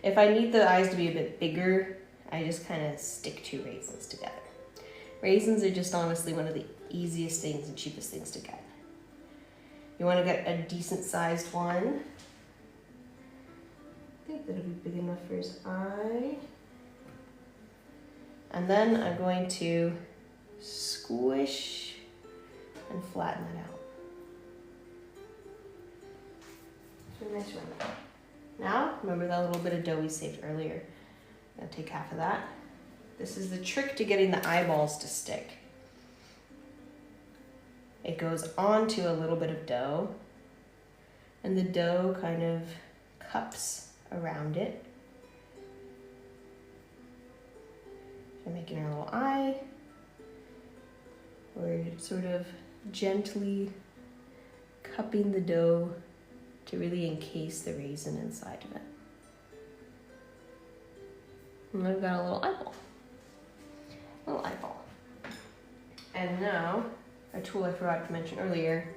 If I need the eyes to be a bit bigger, I just kind of stick two raisins together. Raisins are just honestly one of the easiest things and cheapest things to get. You want to get a decent sized one. I think that'll be big enough for his eye. And then I'm going to squish and flatten that out. So nice one. Now, remember that little bit of dough we saved earlier. I'm gonna take half of that. This is the trick to getting the eyeballs to stick. It goes onto a little bit of dough, and the dough kind of cups around it. So making our little eye. We're sort of gently cupping the dough to really encase the raisin inside of it. And I've got a little eyeball. Little eyeball. And now, a tool I forgot to mention earlier,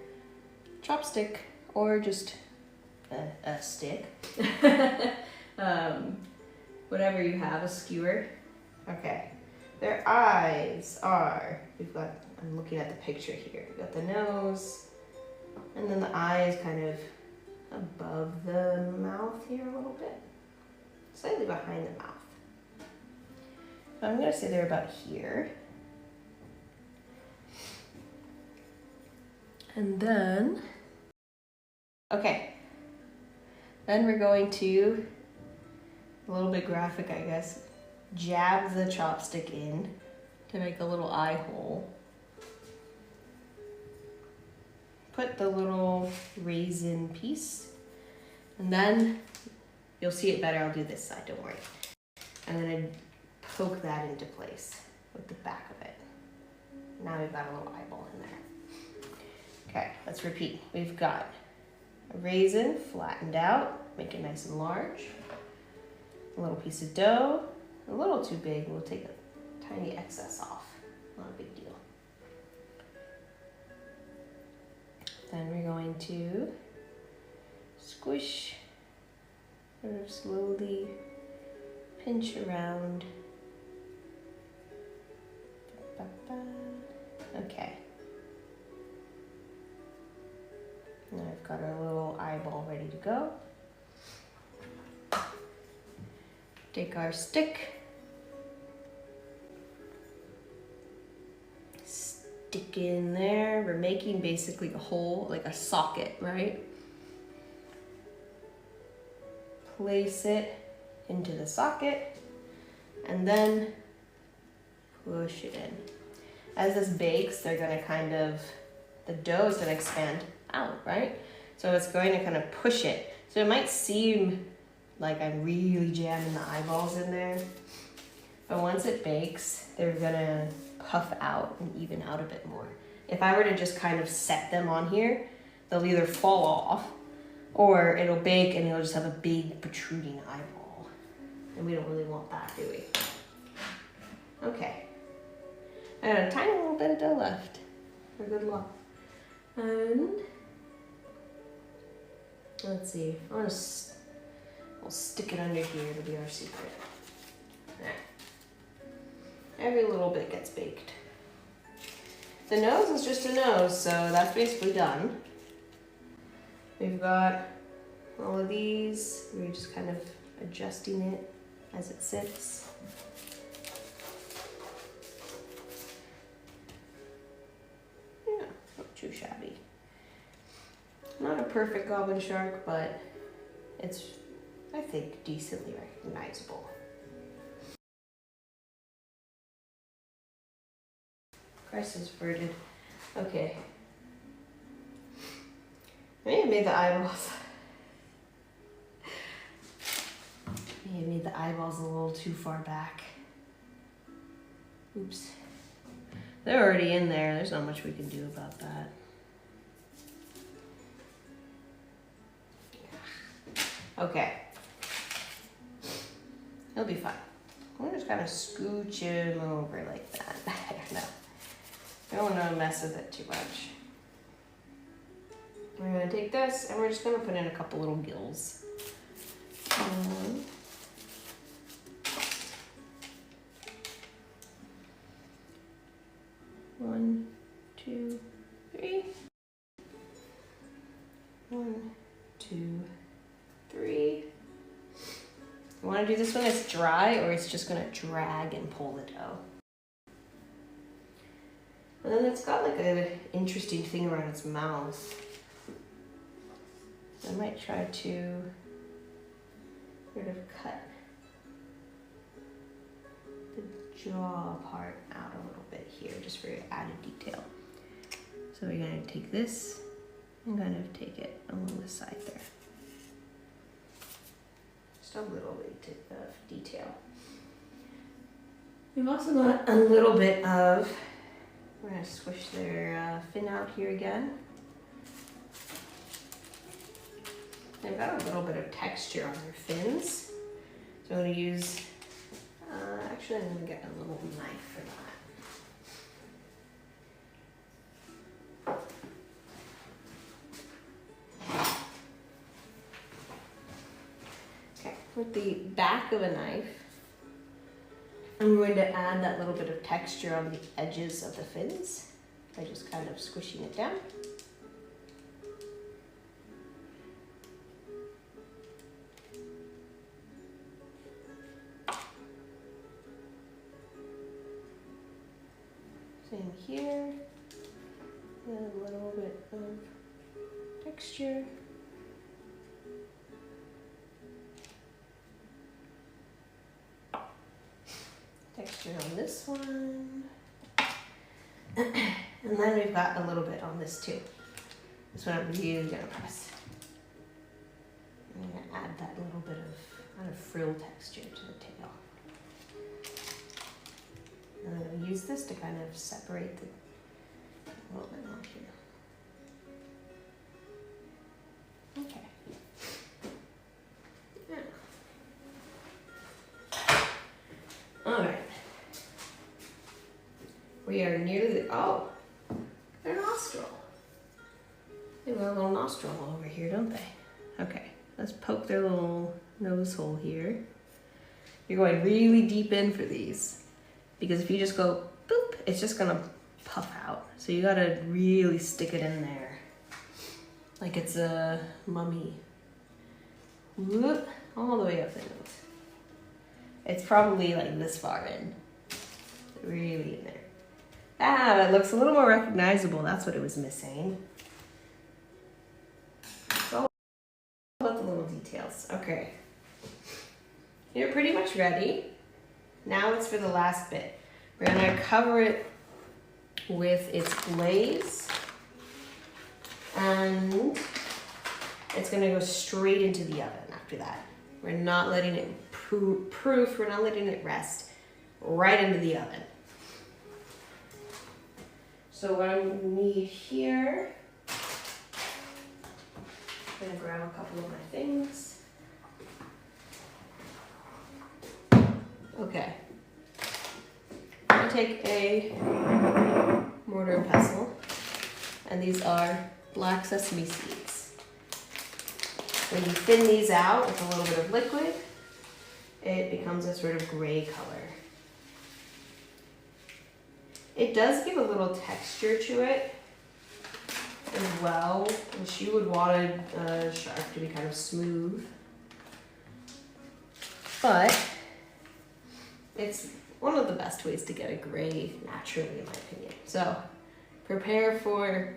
chopstick or just a stick. Whatever you have, a skewer. Okay, their eyes are, I'm looking at the picture here. We've got the nose, and then the eye is kind of above the mouth here a little bit. Slightly behind the mouth. So I'm gonna say they're about here. And then, okay. Then we're going to, a little bit graphic I guess, jab the chopstick in to make a little eye hole. Put the little raisin piece, and then you'll see it better. I'll do this side, don't worry. I'm gonna poke that into place with the back of it. Now we've got a little eyeball in there. Okay, let's repeat. We've got a raisin flattened out, make it nice and large. A little piece of dough, a little too big, we'll take a tiny excess off. Not a big deal. Then we're going to squish, sort of slowly pinch around. Okay. Now I've got our little eyeball ready to go. Take our stick. Stick in there. We're making basically a hole, like a socket, right? Place it into the socket and then push it in. As this bakes, they're gonna kind of, the dough is gonna expand out, right? So it's going to kind of push it. So it might seem like I'm really jamming the eyeballs in there, but once it bakes, they're gonna puff out and even out a bit more. If I were to just kind of set them on here, they'll either fall off or it'll bake and it'll just have a big protruding eyeball. And we don't really want that, do we? Okay. I got a tiny little bit of dough left for good luck. And let's see, I'll stick it under here to be our secret. There. Every little bit gets baked. The nose is just a nose, so that's basically done. We've got all of these. We're just kind of adjusting it as it sits. Yeah, not too shabby. Not a perfect goblin shark, but it's, I think, decently recognizable. Christ is verted. Okay. I may have made the eyeballs. May have made the eyeballs a little too far back. Oops. They're already in there. There's not much we can do about that. Okay. He'll be fine. We'll just kind of scooch him over like that. I don't know. Don't want to mess with it too much. We're going to take this and we're just going to put in a couple little gills. One, two, three. 1, 2, 3. You want to do this when it's dry or it's just going to drag and pull the dough. And then it's got like an interesting thing around its mouth. I might try to sort of cut the jaw part out a little bit here just for added detail. So we're going to take this and kind of take it along the side there. Just a little bit of detail. We've also got a little bit of, we're going to squish their fin out here again. They've got a little bit of texture on their fins. So I'm going to use, actually I'm going to get a little knife for that. Okay, with the back of a knife, I'm going to add that little bit of texture on the edges of the fins by just kind of squishing it down. Same here, and a little bit of texture. Texture on this one. And then we've got a little bit on this too. This one I'm really gonna press. I'm gonna add that little bit of kind of frill texture to the tail. And I'm going to use this to kind of separate a little bit more here. Okay. Yeah. We are near the, oh, their nostril. They have a little nostril over here, don't they? Okay, let's poke their little nose hole here. You're going really deep in for these, because if you just go boop, it's just gonna puff out. So you gotta really stick it in there, like it's a mummy. Whoop, all the way up the nose. It's probably like this far in, really in there. Ah, it looks a little more recognizable. That's what it was missing. It's all about the little details. Okay. You're pretty much ready. Now it's for the last bit. We're gonna cover it with its glaze, and it's gonna go straight into the oven after that. We're not letting it proof, we're not letting it rest. Right into the oven. So what I need here, I'm gonna grab a couple of my things. Okay, I'm gonna take a mortar and pestle, and these are black sesame seeds. When you thin these out with a little bit of liquid, it becomes a sort of gray color. It does give a little texture to it as well, which you would want a shark to be kind of smooth. But it's one of the best ways to get a gray naturally, in my opinion. So prepare for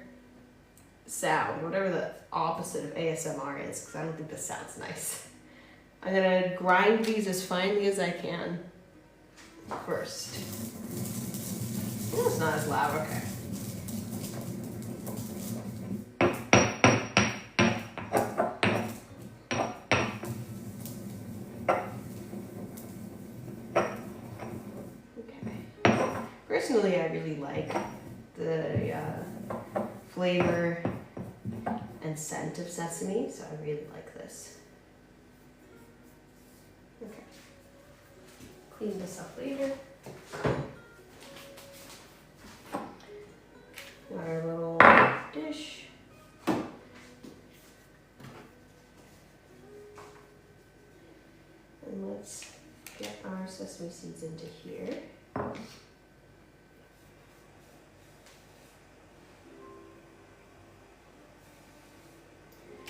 sound, whatever the opposite of ASMR is, because I don't think this sounds nice. I'm gonna grind these as finely as I can first. Oh, it's not as loud, okay. Personally, I really like the flavor and scent of sesame, so I really like this. Okay, clean this up later. Our little dish. And let's get our sesame seeds into here.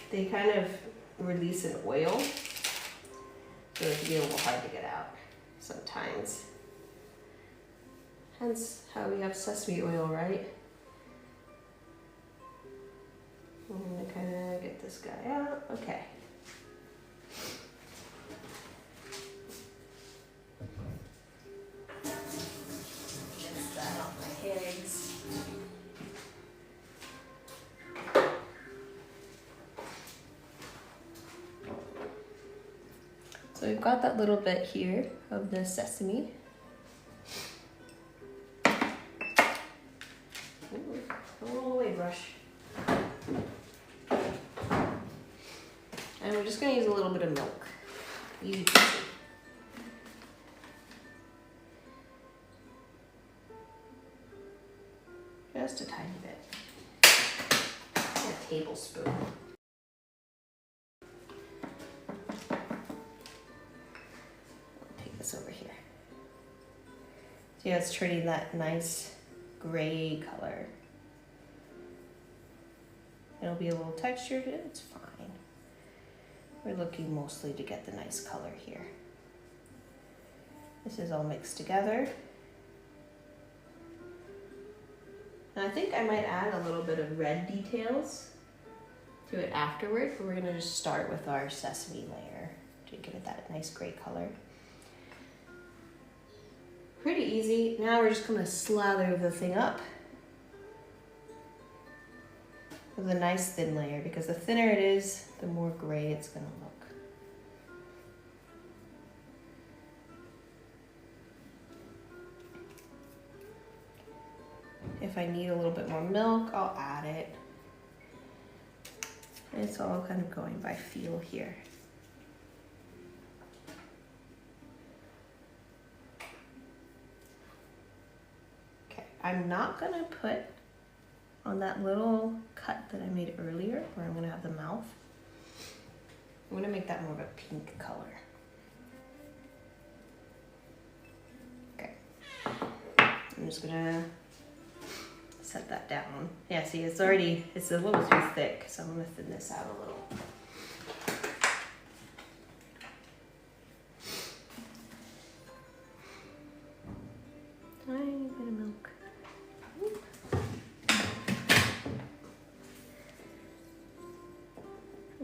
They kind of release an oil, so it can be a little hard to get out sometimes. Hence how we have sesame oil, right? I'm gonna kind of get this guy out. Okay. Get that off my eggs. So we've got that little bit here of the sesame. Ooh, go all the way, brush. And we're just gonna use a little bit of milk. Easy peasy. Just a tiny bit. A tablespoon. Over here. See how it's turning that nice gray color. It'll be a little textured, it's fine. We're looking mostly to get the nice color here. This is all mixed together. And I think I might add a little bit of red details to it afterward, but we're gonna just start with our sesame layer to give it that nice gray color. Pretty easy. Now we're just gonna slather the thing up with a nice thin layer, because the thinner it is, the more gray it's gonna look. If I need a little bit more milk, I'll add it. It's all kind of going by feel here. I I'm not gonna put on that little cut that I made earlier, where I'm gonna have the mouth. I'm gonna make that more of a pink color. Okay. I'm just gonna set that down. Yeah, see, it's a little too thick, so I'm gonna thin this out a little. Tiny bit of milk. Oop.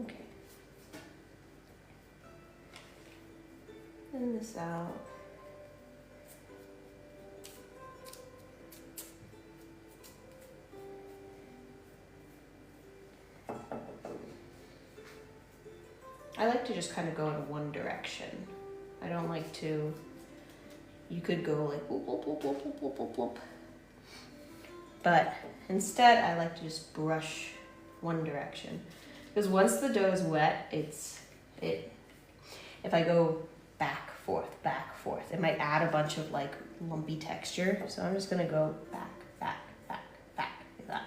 Okay. Thin this out. I like to just kind of go in one direction. I don't like to, you could go like whoop, whoop, whoop, whoop, whoop, whoop, whoop, whoop. But instead, I like to just brush one direction. Because once the dough is wet, if I go back, forth, it might add a bunch of like lumpy texture. So I'm just gonna go back, like that.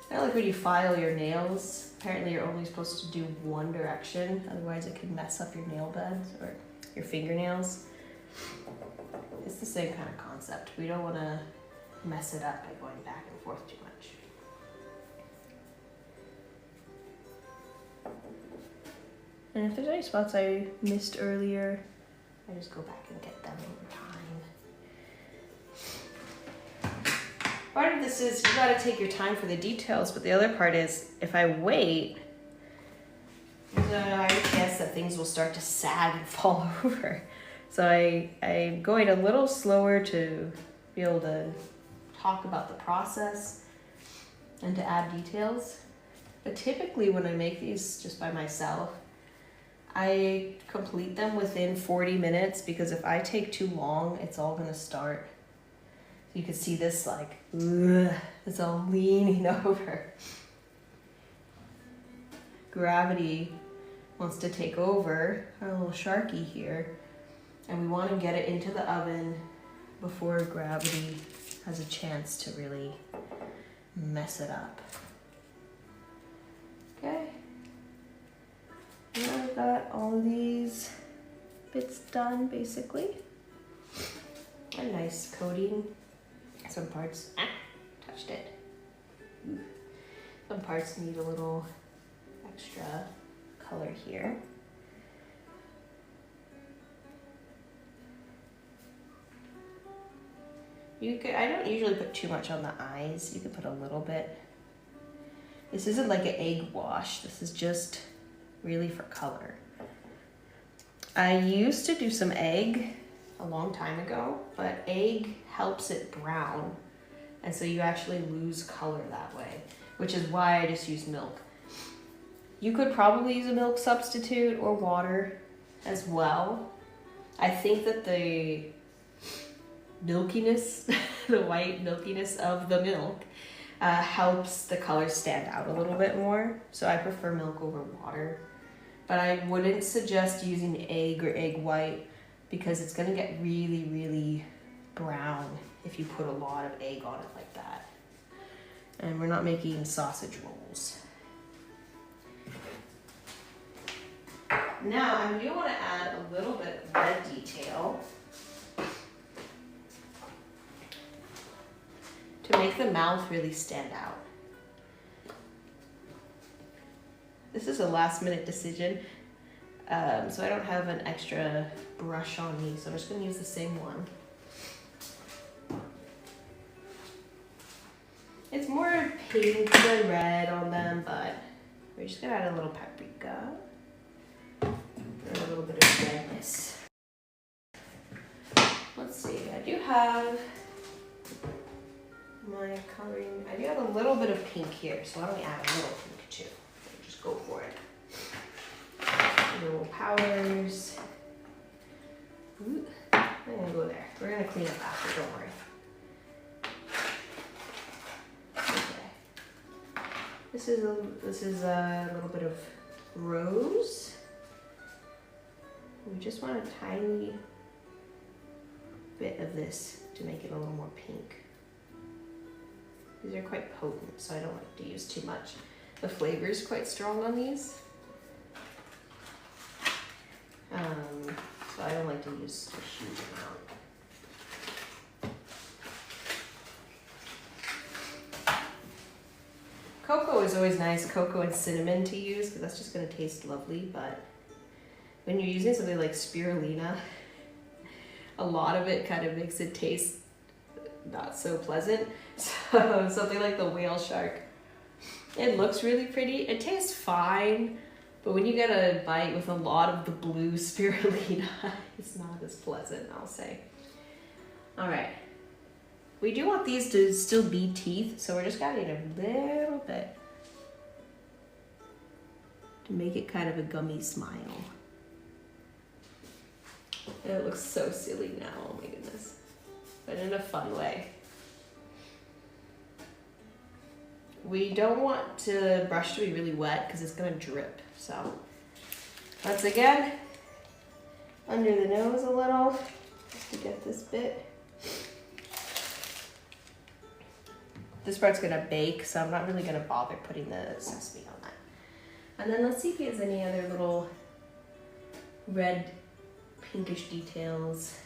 Kind of like when you file your nails, apparently you're only supposed to do one direction, otherwise it can mess up your nail beds or your fingernails. It's the same kind of concept. We don't want to mess it up by going back and forth too much. And if there's any spots I missed earlier, I just go back and get them over time. Part of this is you gotta take your time for the details, but the other part is if I wait, there's a higher chance that things will start to sag and fall over. So I'm going a little slower to be able to talk about the process and to add details. But typically when I make these just by myself, I complete them within 40 minutes because if I take too long, it's all gonna start. You can see this like, it's all leaning over. Gravity wants to take over our little Sharky here. And we want to get it into the oven before gravity has a chance to really mess it up. Okay. Now I've got all of these bits done basically. A nice coating. Some parts, touched it. Some parts need a little extra color here. I don't usually put too much on the eyes. You can put a little bit. This isn't like an egg wash. This is just really for color. I used to do some egg a long time ago, but egg helps it brown. And so you actually lose color that way, which is why I just use milk. You could probably use a milk substitute or water as well. I think that the milkiness, the white milkiness of the milk helps the color stand out a little bit more. So I prefer milk over water, but I wouldn't suggest using egg or egg white because it's gonna get really, really brown if you put a lot of egg on it like that. And we're not making sausage rolls. Now I do want to add a little bit of red detail to make the mouth really stand out. This is a last minute decision, so I don't have an extra brush on me, so I'm just going to use the same one. It's more pink than red on them, but we're just going to add a little paprika and a little bit of redness. Let's see, I do have my coloring. I do have a little bit of pink here, so why don't we add a little pink too? Just go for it. Little powders. Ooh, I'm gonna go there. We're gonna clean up after, don't worry. Okay. This is a little bit of rose. We just want a tiny bit of this to make it a little more pink. These are quite potent, so I don't like to use too much. The flavor is quite strong on these. So I don't like to use a huge amount. Cocoa is always nice, cocoa and cinnamon to use, because that's just going to taste lovely, but when you're using something like spirulina, a lot of it kind of makes it taste not so pleasant. So something like the whale shark, it looks really pretty, it tastes fine, but when you get a bite with a lot of the blue spirulina, it's not as pleasant, I'll say. All right. We do want these to still be teeth, so we're just adding a little bit to make it kind of a gummy smile. And it looks so silly now, oh my goodness. But in a fun way. We don't want the brush to be really wet because it's gonna drip. So once again, under the nose a little, just to get this bit. This part's gonna bake, so I'm not really gonna bother putting the sesame on that. And then let's see if he has any other little red, pinkish details.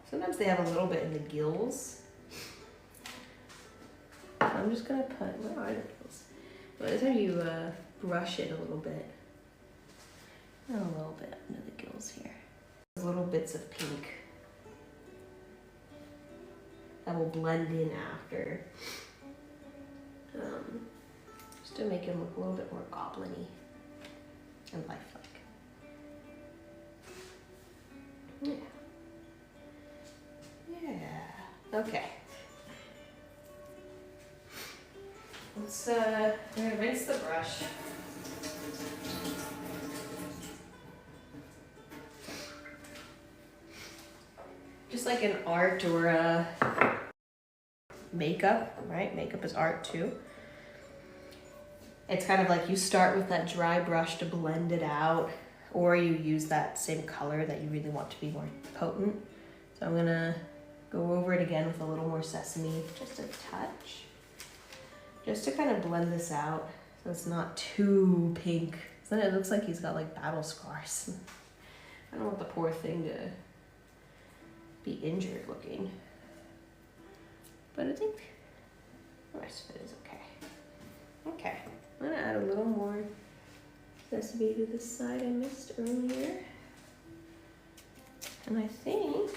Sometimes they have a little bit in the gills. I'm just gonna put, where are the gills? By the time you brush it a little bit under the gills here. Little bits of pink that will blend in after, just to make him look a little bit more goblin-y and lifelike. Yeah. Okay. Let's we're gonna rinse the brush. Just like an art or a makeup, right? Makeup is art too. It's kind of like you start with that dry brush to blend it out, or you use that same color that you really want to be more potent. So I'm gonna go over it again with a little more sesame, just a touch, just to kind of blend this out so it's not too pink. So then it looks like he's got like battle scars. I don't want the poor thing to be injured looking. But I think the rest of it is okay. Okay, I'm gonna add a little more sesame to this side I missed earlier. And I think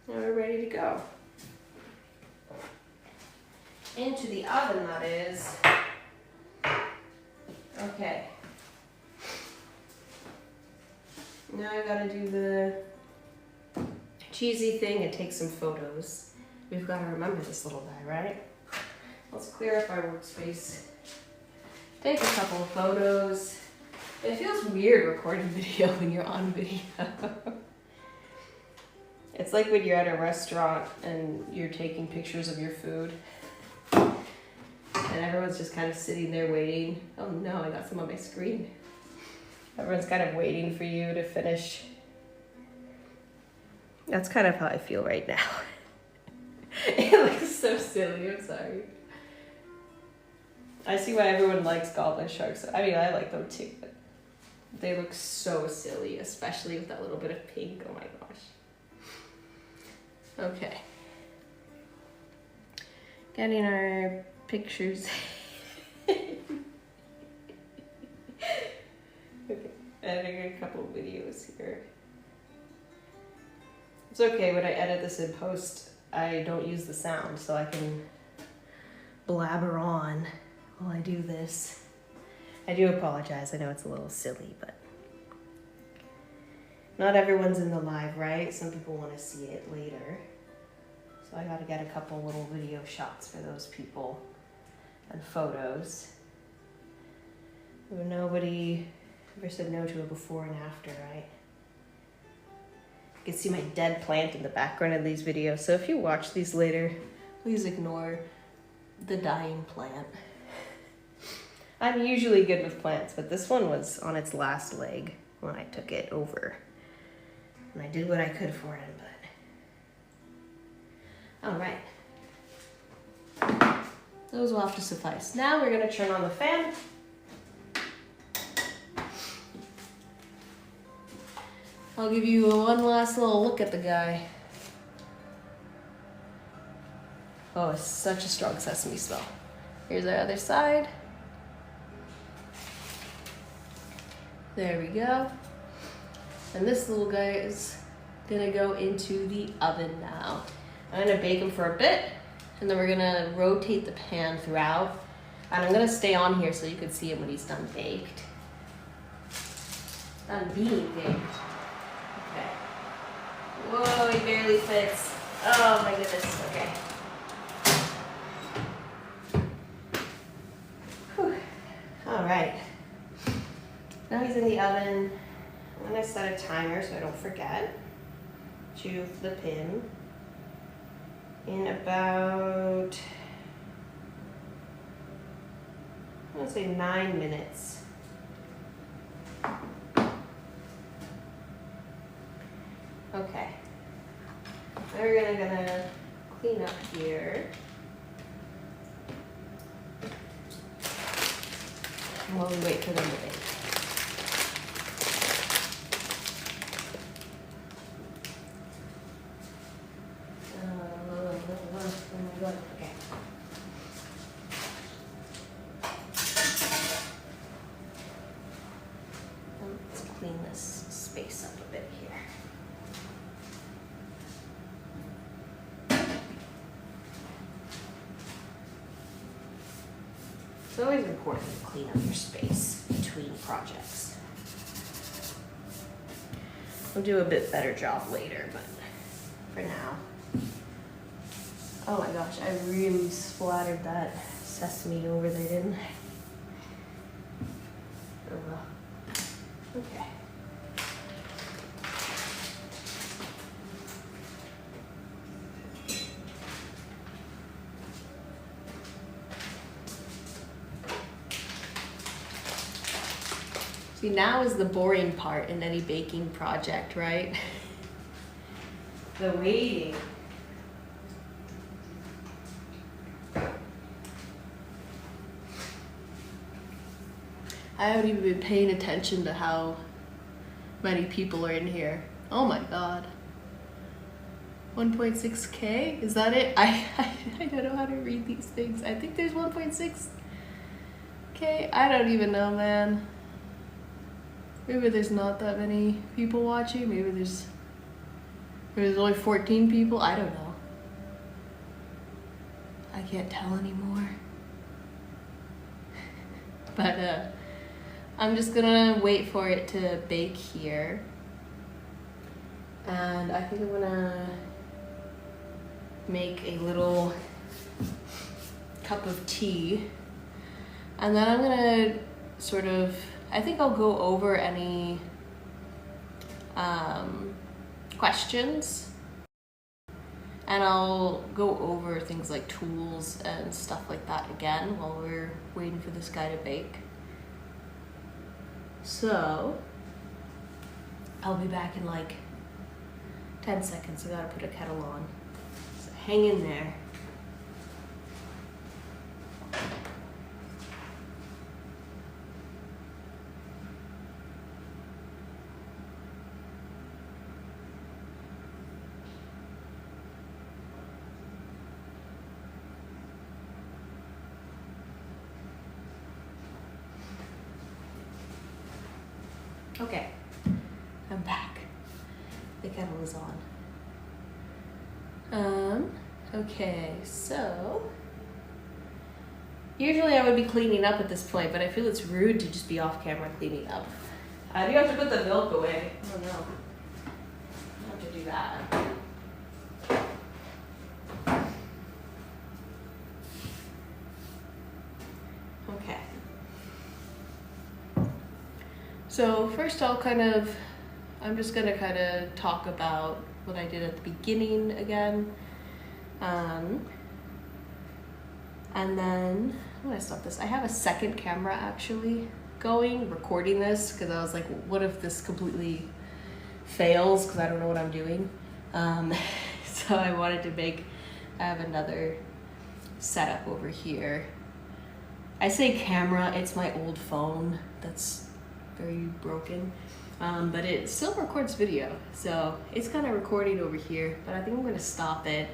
now we're ready to go. Into the oven, that is. Okay. Now I gotta do the cheesy thing and take some photos. We've got to remember this little guy, right? Let's clear up our workspace. Take a couple of photos. It feels weird recording video when you're on video. It's like when you're at a restaurant and you're taking pictures of your food. And everyone's just kind of sitting there waiting. Oh no, I got some on my screen. Everyone's kind of waiting for you to finish. That's kind of how I feel right now. It looks so silly, I'm sorry. I see why everyone likes goblin sharks. I mean, I like them too, but they look so silly, especially with that little bit of pink. Oh my gosh. Okay. Getting our pictures. Okay. Editing a couple of videos here. It's okay, when I edit this in post, I don't use the sound, so I can blabber on while I do this. I do apologize, I know it's a little silly, but not everyone's in the live, right? Some people want to see it later. So I gotta get a couple little video shots for those people and photos. Nobody ever said no to a before and after, right? You can see my dead plant in the background of these videos, so if you watch these later, please ignore the dying plant. I'm usually good with plants, but this one was on its last leg when I took it over. And I did what I could for him, but... All right. Those will have to suffice. Now we're gonna turn on the fan. I'll give you one last little look at the guy. Oh, it's such a strong sesame smell. Here's our other side. There we go. And this little guy is gonna go into the oven now. I'm gonna bake him for a bit, and then we're gonna rotate the pan throughout. And I'm gonna stay on here so you can see him when he's done baked. Done being baked. Okay. Whoa, he barely fits. Oh my goodness, okay. Whew. All right. Now he's in the oven. I'm gonna set a timer so I don't forget. To the pin. In about, I'm gonna say 9 minutes. Okay. Now we're gonna clean up here. While we wait for them to bake. Okay. Let's clean this space up a bit here. It's always important to clean up your space between projects. I'll do a bit better job later, but for now. Oh my gosh, I really splattered that sesame over there, didn't I? Oh well. Okay. See, now is the boring part in any baking project, right? The waiting. I haven't even been paying attention to how many people are in here. Oh my god. 1.6K? Is that it? I don't know how to read these things. I think there's 1.6K. I don't even know, man. Maybe there's not that many people watching. Maybe there's only 14 people. I don't know. I can't tell anymore. But I'm just gonna wait for it to bake here. And I think I'm gonna make a little cup of tea. And then I'm gonna sort of, I think I'll go over any questions. And I'll go over things like tools and stuff like that again while we're waiting for this guy to bake. So, I'll be back in like 10 seconds. I gotta put a kettle on. So hang in there. Okay, I'm back. The kettle is on. Okay, so usually I would be cleaning up at this point, but I feel it's rude to just be off camera cleaning up. I do have to put the milk away. Oh no, I have to do that. Okay. So first I'm just gonna kind of talk about what I did at the beginning again. And then, I'm gonna stop this. I have a second camera actually, going, recording this, because I was like, what if this completely fails, because I don't know what I'm doing. So I wanted to I have another setup over here. I say camera, it's my old phone that's very broken, but it still records video, so it's kind of recording over here, but I think I'm going to stop it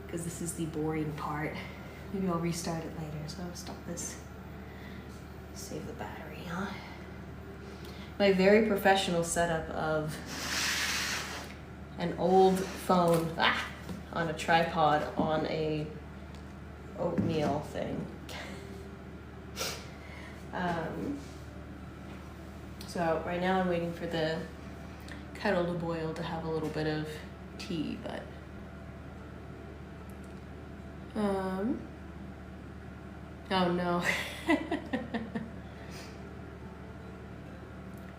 because this is the boring part. Maybe I'll restart it later, so I'll stop this. Save the battery, huh? My very professional setup of an old phone on a tripod on a oatmeal thing. So right now I'm waiting for the kettle to boil to have a little bit of tea, but oh no.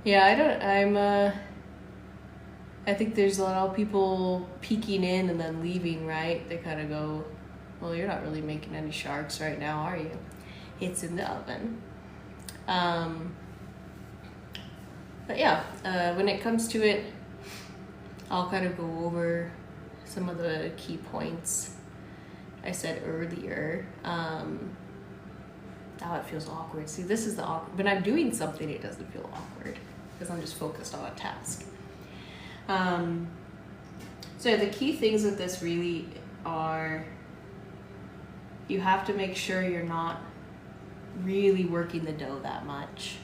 Yeah, I think there's a lot of people peeking in and then leaving, right? They kind of go, well, you're not really making any sharks right now, are you? It's in the oven. But yeah, when it comes to it, I'll kind of go over some of the key points I said earlier. Now it feels awkward. See, this is the awkward. When I'm doing something, it doesn't feel awkward because I'm just focused on a task. So the key things with this really are, you have to make sure you're not really working the dough that much.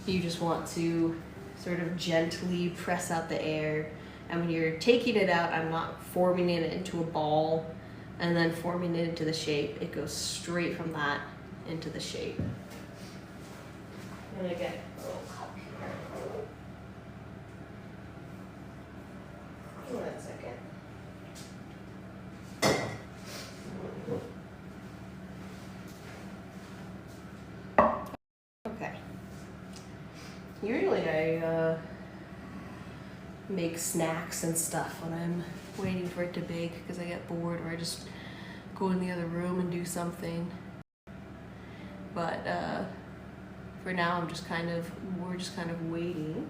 You just want to sort of gently press out the air. And when you're taking it out, I'm not forming it into a ball and then forming it into the shape. It goes straight from that into the shape. And I get a little cup here. Hold on a second. Okay. Usually I make snacks and stuff when I'm waiting for it to bake because I get bored, or I just go in the other room and do something. But for now, we're just kind of waiting.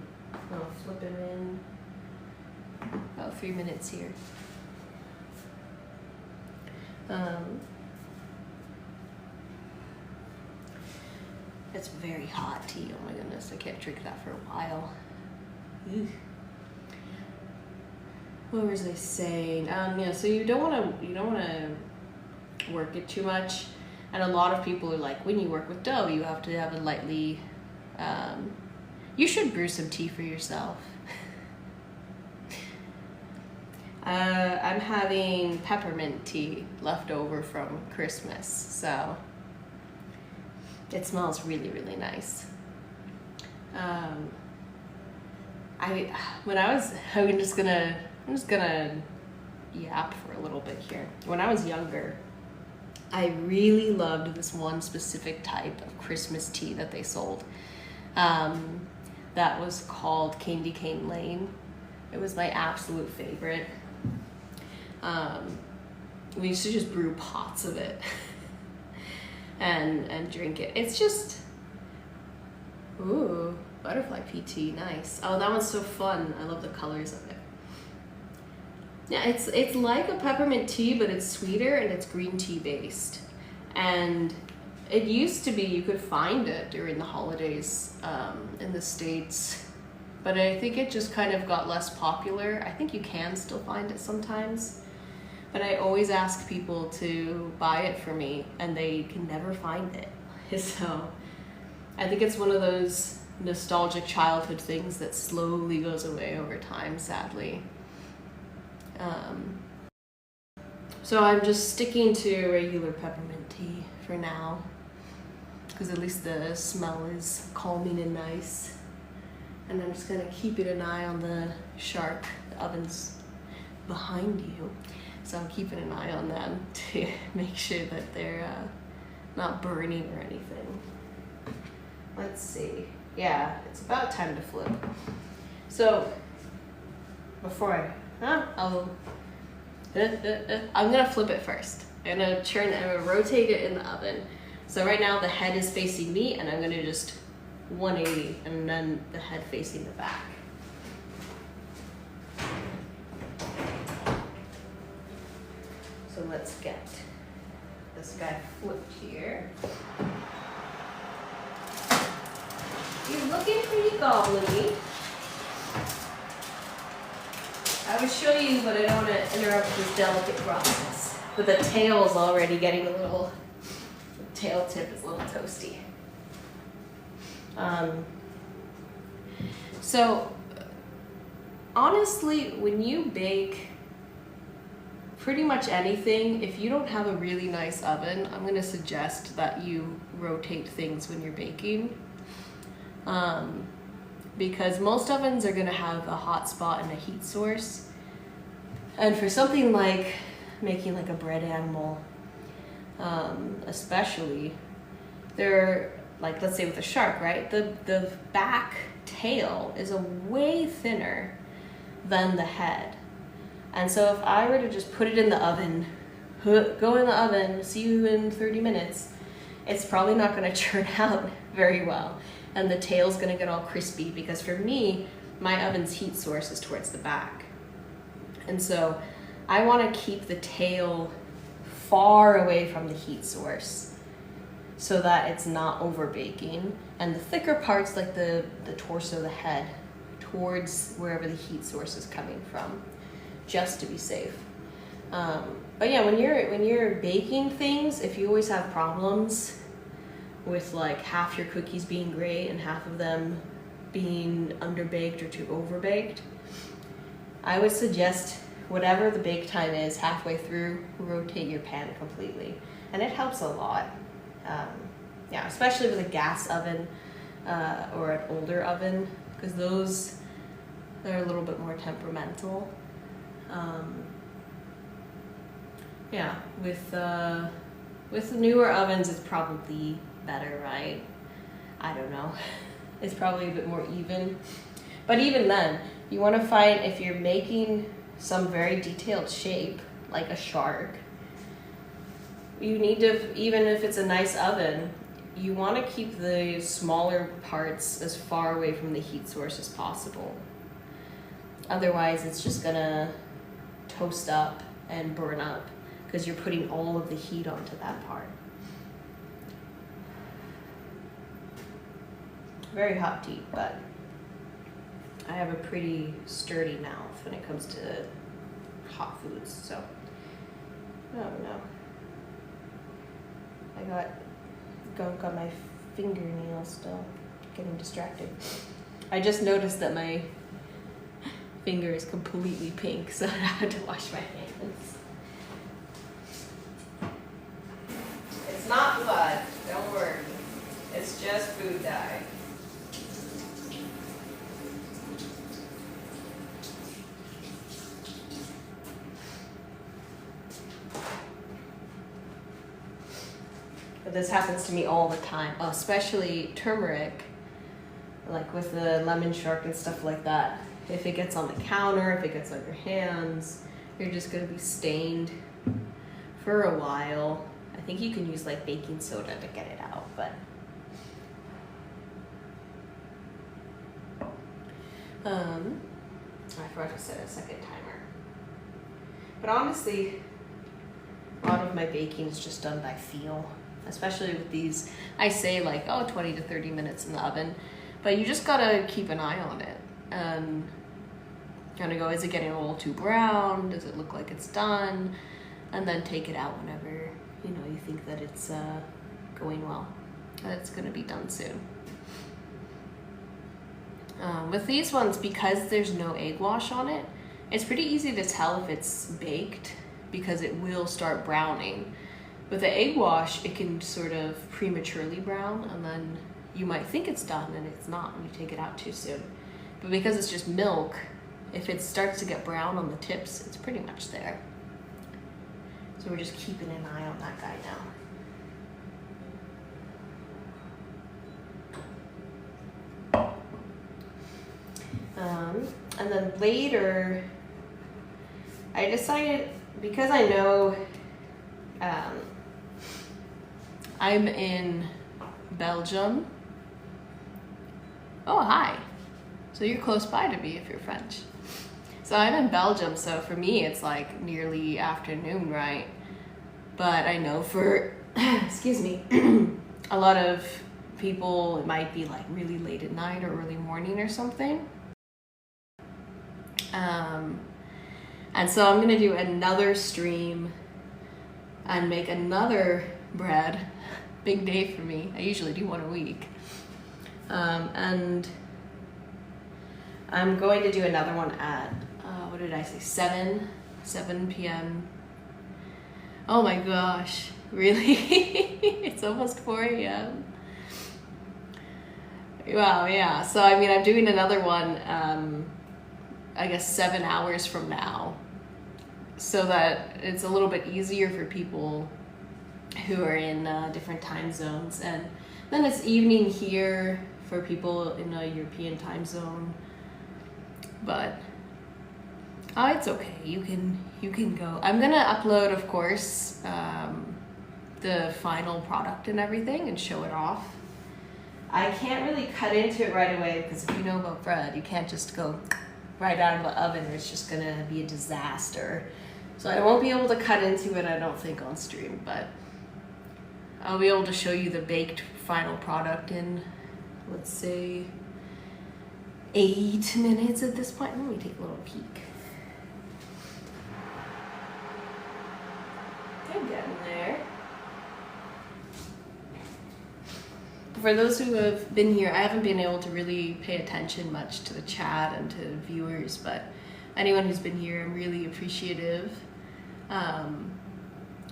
I'll flip it in about 3 minutes here. It's very hot tea. Oh my goodness, I can't drink that for a while. Ew. What was I saying? Yeah, so you don't want to work it too much. And a lot of people are like, when you work with dough, you have to have it lightly. You should brew some tea for yourself. I'm having peppermint tea left over from Christmas, so it smells really, really nice. I'm just gonna yap for a little bit here. When I was younger, I really loved this one specific type of Christmas tea that they sold. That was called Candy Cane Lane. It was my absolute favorite. We used to just brew pots of it and drink it. It's just, ooh, butterfly PT, nice. Oh, that one's so fun. I love the colors of it. Yeah, it's like a peppermint tea, but it's sweeter and it's green tea based. And it used to be you could find it during the holidays in the States, but I think it just kind of got less popular. I think you can still find it sometimes, but I always ask people to buy it for me and they can never find it. So I think it's one of those nostalgic childhood things that slowly goes away over time, sadly. So I'm just sticking to regular peppermint tea for now, because at least the smell is calming and nice. And I'm just gonna keep an eye on the shark. The oven's behind you, so I'm keeping an eye on them to make sure that they're not burning or anything. Let's see. Yeah, it's about time to flip. So before I'm gonna flip it first. I'm gonna rotate it in the oven. So right now the head is facing me, and I'm gonna just 180 and then the head facing the back. So let's get this guy flipped here. He's looking pretty goblin-y. I would show you, but I don't want to interrupt this delicate process. But the tail's already getting a little, the tail tip is a little toasty. So honestly, when you bake pretty much anything, if you don't have a really nice oven, I'm going to suggest that you rotate things when you're baking. Because most ovens are going to have a hot spot and a heat source. And for something like making like a bread animal, especially, they're like, let's say with a shark, right? The back tail is a way thinner than the head. And so if I were to just put it in the oven, go in the oven, see you in 30 minutes, it's probably not going to churn out very well. And the tail's going to get all crispy because for me, my oven's heat source is towards the back. And so I want to keep the tail far away from the heat source so that it's not over baking. And the thicker parts, like the torso, the head, towards wherever the heat source is coming from, just to be safe. But yeah, when you're baking things, if you always have problems with like half your cookies being great and half of them being underbaked or too overbaked, I would suggest whatever the bake time is halfway through, rotate your pan completely. And it helps a lot. Yeah, especially with a gas oven or an older oven, because they're a little bit more temperamental. Yeah, with newer ovens, it's probably better, right? I don't know. It's probably a bit more even. But even then, you want to find, if you're making some very detailed shape, like a shark, you need to, even if it's a nice oven, you want to keep the smaller parts as far away from the heat source as possible. Otherwise, it's just gonna toast up and burn up because you're putting all of the heat onto that part. Very hot tea, but I have a pretty sturdy mouth when it comes to hot foods, so I don't know. I got gunk on my fingernail still, getting distracted. I just noticed that my finger is completely pink, so I had to wash my hands. It's not blood, don't worry. It's just food dye. But this happens to me all the time, especially turmeric, like with the lemon shark and stuff like that. If it gets on the counter, if it gets on your hands, you're just gonna be stained for a while. I think you can use like baking soda to get it out, but I forgot to set a second timer. But honestly, a lot of my baking is just done by feel, especially with these. I say like, oh, 20 to 30 minutes in the oven, but you just gotta keep an eye on it and kind of go, is it getting a little too brown? Does it look like it's done? And then take it out whenever, you know, you think that it's going well, that it's gonna be done soon. With these ones, because there's no egg wash on it, it's pretty easy to tell if it's baked because it will start browning. With the egg wash, it can sort of prematurely brown, and then you might think it's done and it's not when you take it out too soon. But because it's just milk, if it starts to get brown on the tips, it's pretty much there. So we're just keeping an eye on that guy now. And then later, I decided, because I know I'm in Belgium Oh, hi. So you're close by to me if you're French. So I'm in Belgium, so for me it's like nearly afternoon, right? But I know for, excuse me, a lot of people it might be like really late at night or early morning or something. And so I'm gonna do another stream and make another bread. Big day for me. I usually do one a week. And I'm going to do another one at, what did I say, 7 p.m. Oh my gosh, really? It's almost 4 a.m. Wow, yeah. So I mean, I'm doing another one, I guess 7 hours from now, so that it's a little bit easier for people who are in different time zones. And then it's evening here for people in a European time zone. But it's okay. You can go. I'm gonna upload, of course, the final product and everything and show it off. I can't really cut into it right away because if you know about bread, you can't just go right out of the oven or it's just gonna be a disaster. So I won't be able to cut into it, I don't think, on stream, but I'll be able to show you the baked final product in, let's say, 8 minutes at this point. Let me take a little peek. I'm getting there. For those who have been here, I haven't been able to really pay attention much to the chat and to viewers, but anyone who's been here, I'm really appreciative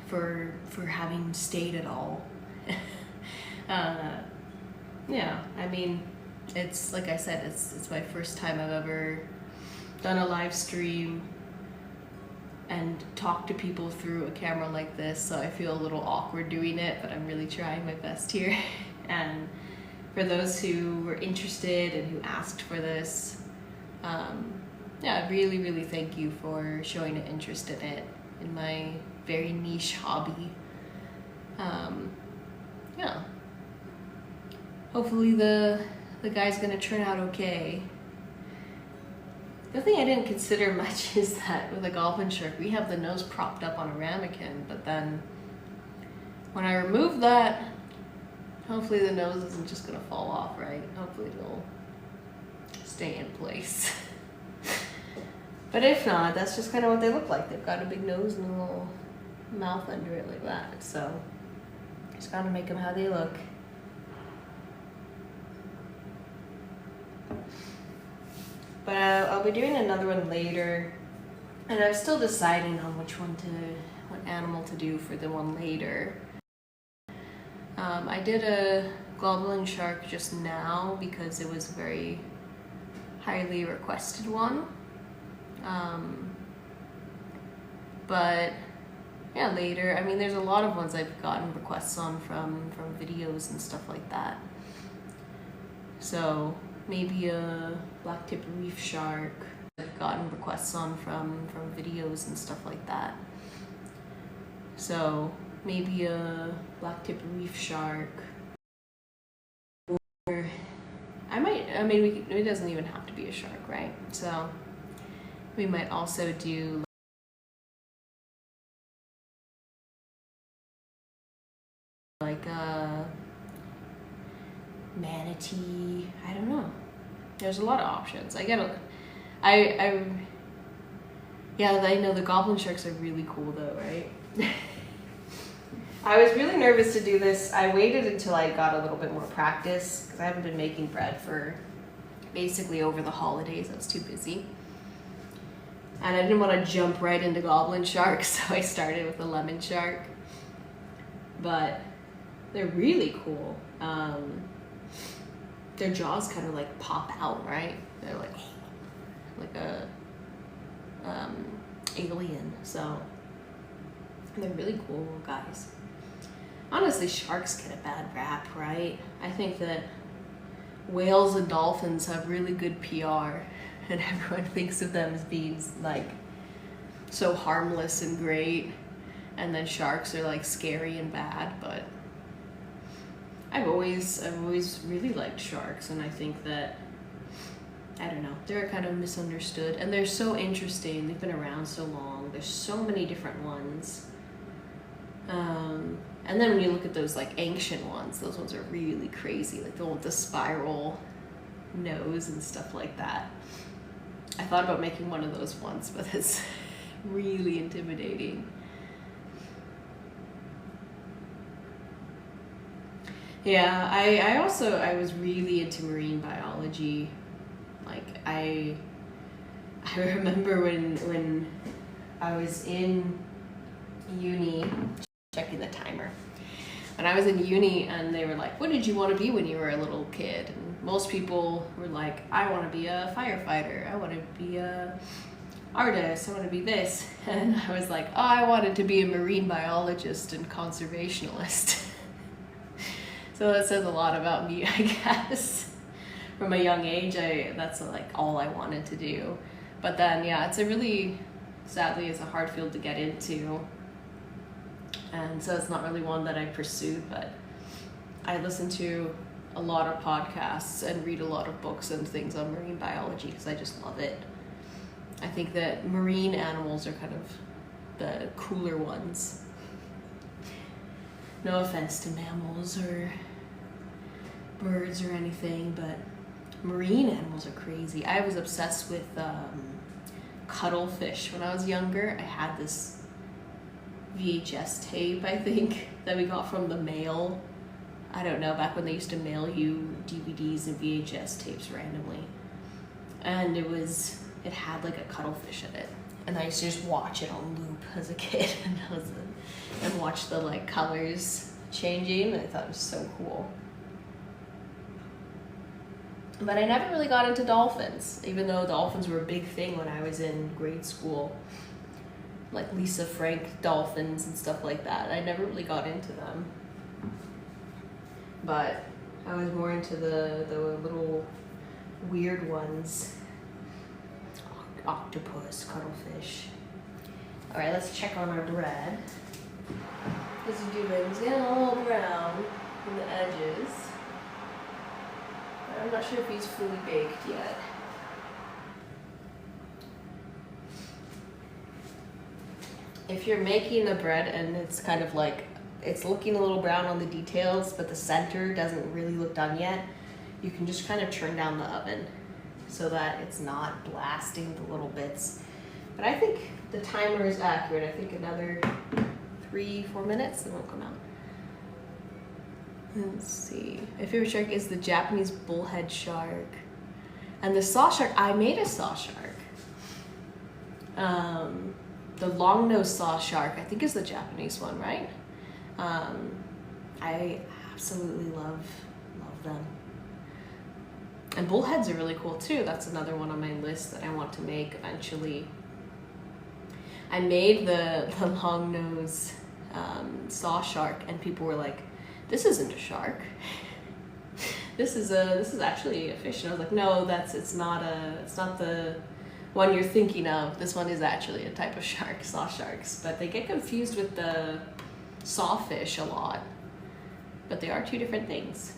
for having stayed at all. Yeah, I mean, it's like I said, it's my first time I've ever done a live stream and talked to people through a camera like this, so I feel a little awkward doing it, but I'm really trying my best here. And for those who were interested and who asked for this, yeah, really, really thank you for showing an interest in it, in my very niche hobby. Yeah. Hopefully the guy's gonna turn out okay. The thing I didn't consider much is that with a goblin shark, we have the nose propped up on a ramekin, but then when I remove that, hopefully the nose isn't just gonna fall off, right? Hopefully it'll stay in place. But if not, that's just kind of what they look like. They've got a big nose and a little mouth under it like that. So just gotta make them how they look. But I'll be doing another one later, and I'm still deciding on what animal to do for the one later. I did a goblin shark just now because it was a very highly requested one. But yeah, later, I mean, there's a lot of ones I've gotten requests on from videos and stuff like that. So maybe a black-tip reef shark. I've gotten requests on from videos and stuff like that. So maybe a black-tip reef shark. Or it doesn't even have to be a shark, right? So we might also do like a manatee. I don't know. There's a lot of options. Yeah, I know the goblin sharks are really cool though, right? I was really nervous to do this. I waited until I got a little bit more practice because I haven't been making bread for basically over the holidays. I was too busy. And I didn't want to jump right into goblin sharks, so I started with a lemon shark. But they're really cool. Their jaws kind of like pop out, right? They're like a alien, so they're really cool guys. Honestly, sharks get a bad rap, right? I think that whales and dolphins have really good PR, and everyone thinks of them as being like so harmless and great, and then sharks are like scary and bad. But I've always really liked sharks, and I think that, I don't know, they're kind of misunderstood, and they're so interesting. They've been around so long. There's so many different ones. And then when you look at those like ancient ones, those ones are really crazy, like the one with the spiral nose and stuff like that. I thought about making one of those once, but it's really intimidating. Yeah, I was really into marine biology. Like I remember when I was in uni, checking the timer. When I was in uni, and they were like, what did you want to be when you were a little kid? And most people were like, I want to be a firefighter, I want to be a artist, I want to be this. And I was like, oh, I wanted to be a marine biologist and conservationalist. So that says a lot about me, I guess. From a young age, that's like all I wanted to do. But then, yeah, sadly, it's a hard field to get into. And so it's not really one that I pursued, but I listen to a lot of podcasts and read a lot of books and things on marine biology because I just love it. I think that marine animals are kind of the cooler ones. No offense to mammals or birds or anything, but marine animals are crazy. I was obsessed with cuttlefish when I was younger. I had this VHS tape, I think, that we got from the mail. I don't know, back when they used to mail you DVDs and VHS tapes randomly. And it had like a cuttlefish in it. And I used to just watch it on loop as a kid and watch the like colors changing, and I thought it was so cool. But I never really got into dolphins, even though dolphins were a big thing when I was in grade school. Like Lisa Frank dolphins and stuff like that. I never really got into them. But I was more into the little weird ones. Octopus, cuttlefish. All right, let's check on our bread. This is doing getting a little brown in the edges. I'm not sure if he's fully baked yet. If you're making the bread and it's kind of like, it's looking a little brown on the details, but the center doesn't really look done yet, you can just kind of turn down the oven so that it's not blasting the little bits. But I think the timer is accurate. I think another 3-4 minutes and it'll come out. Let's see. My favorite shark is the Japanese bullhead shark. And the saw shark, I made a saw shark. The long-nosed saw shark, I think, is the Japanese one, right? I absolutely love them. And bullheads are really cool too. That's another one on my list that I want to make eventually. I made the long-nosed saw shark, and people were like, "This isn't a shark. This is actually a fish." And I was like, "No, it's not the one you're thinking of. This one is actually a type of shark, saw sharks." But they get confused with the sawfish a lot. But they are two different things.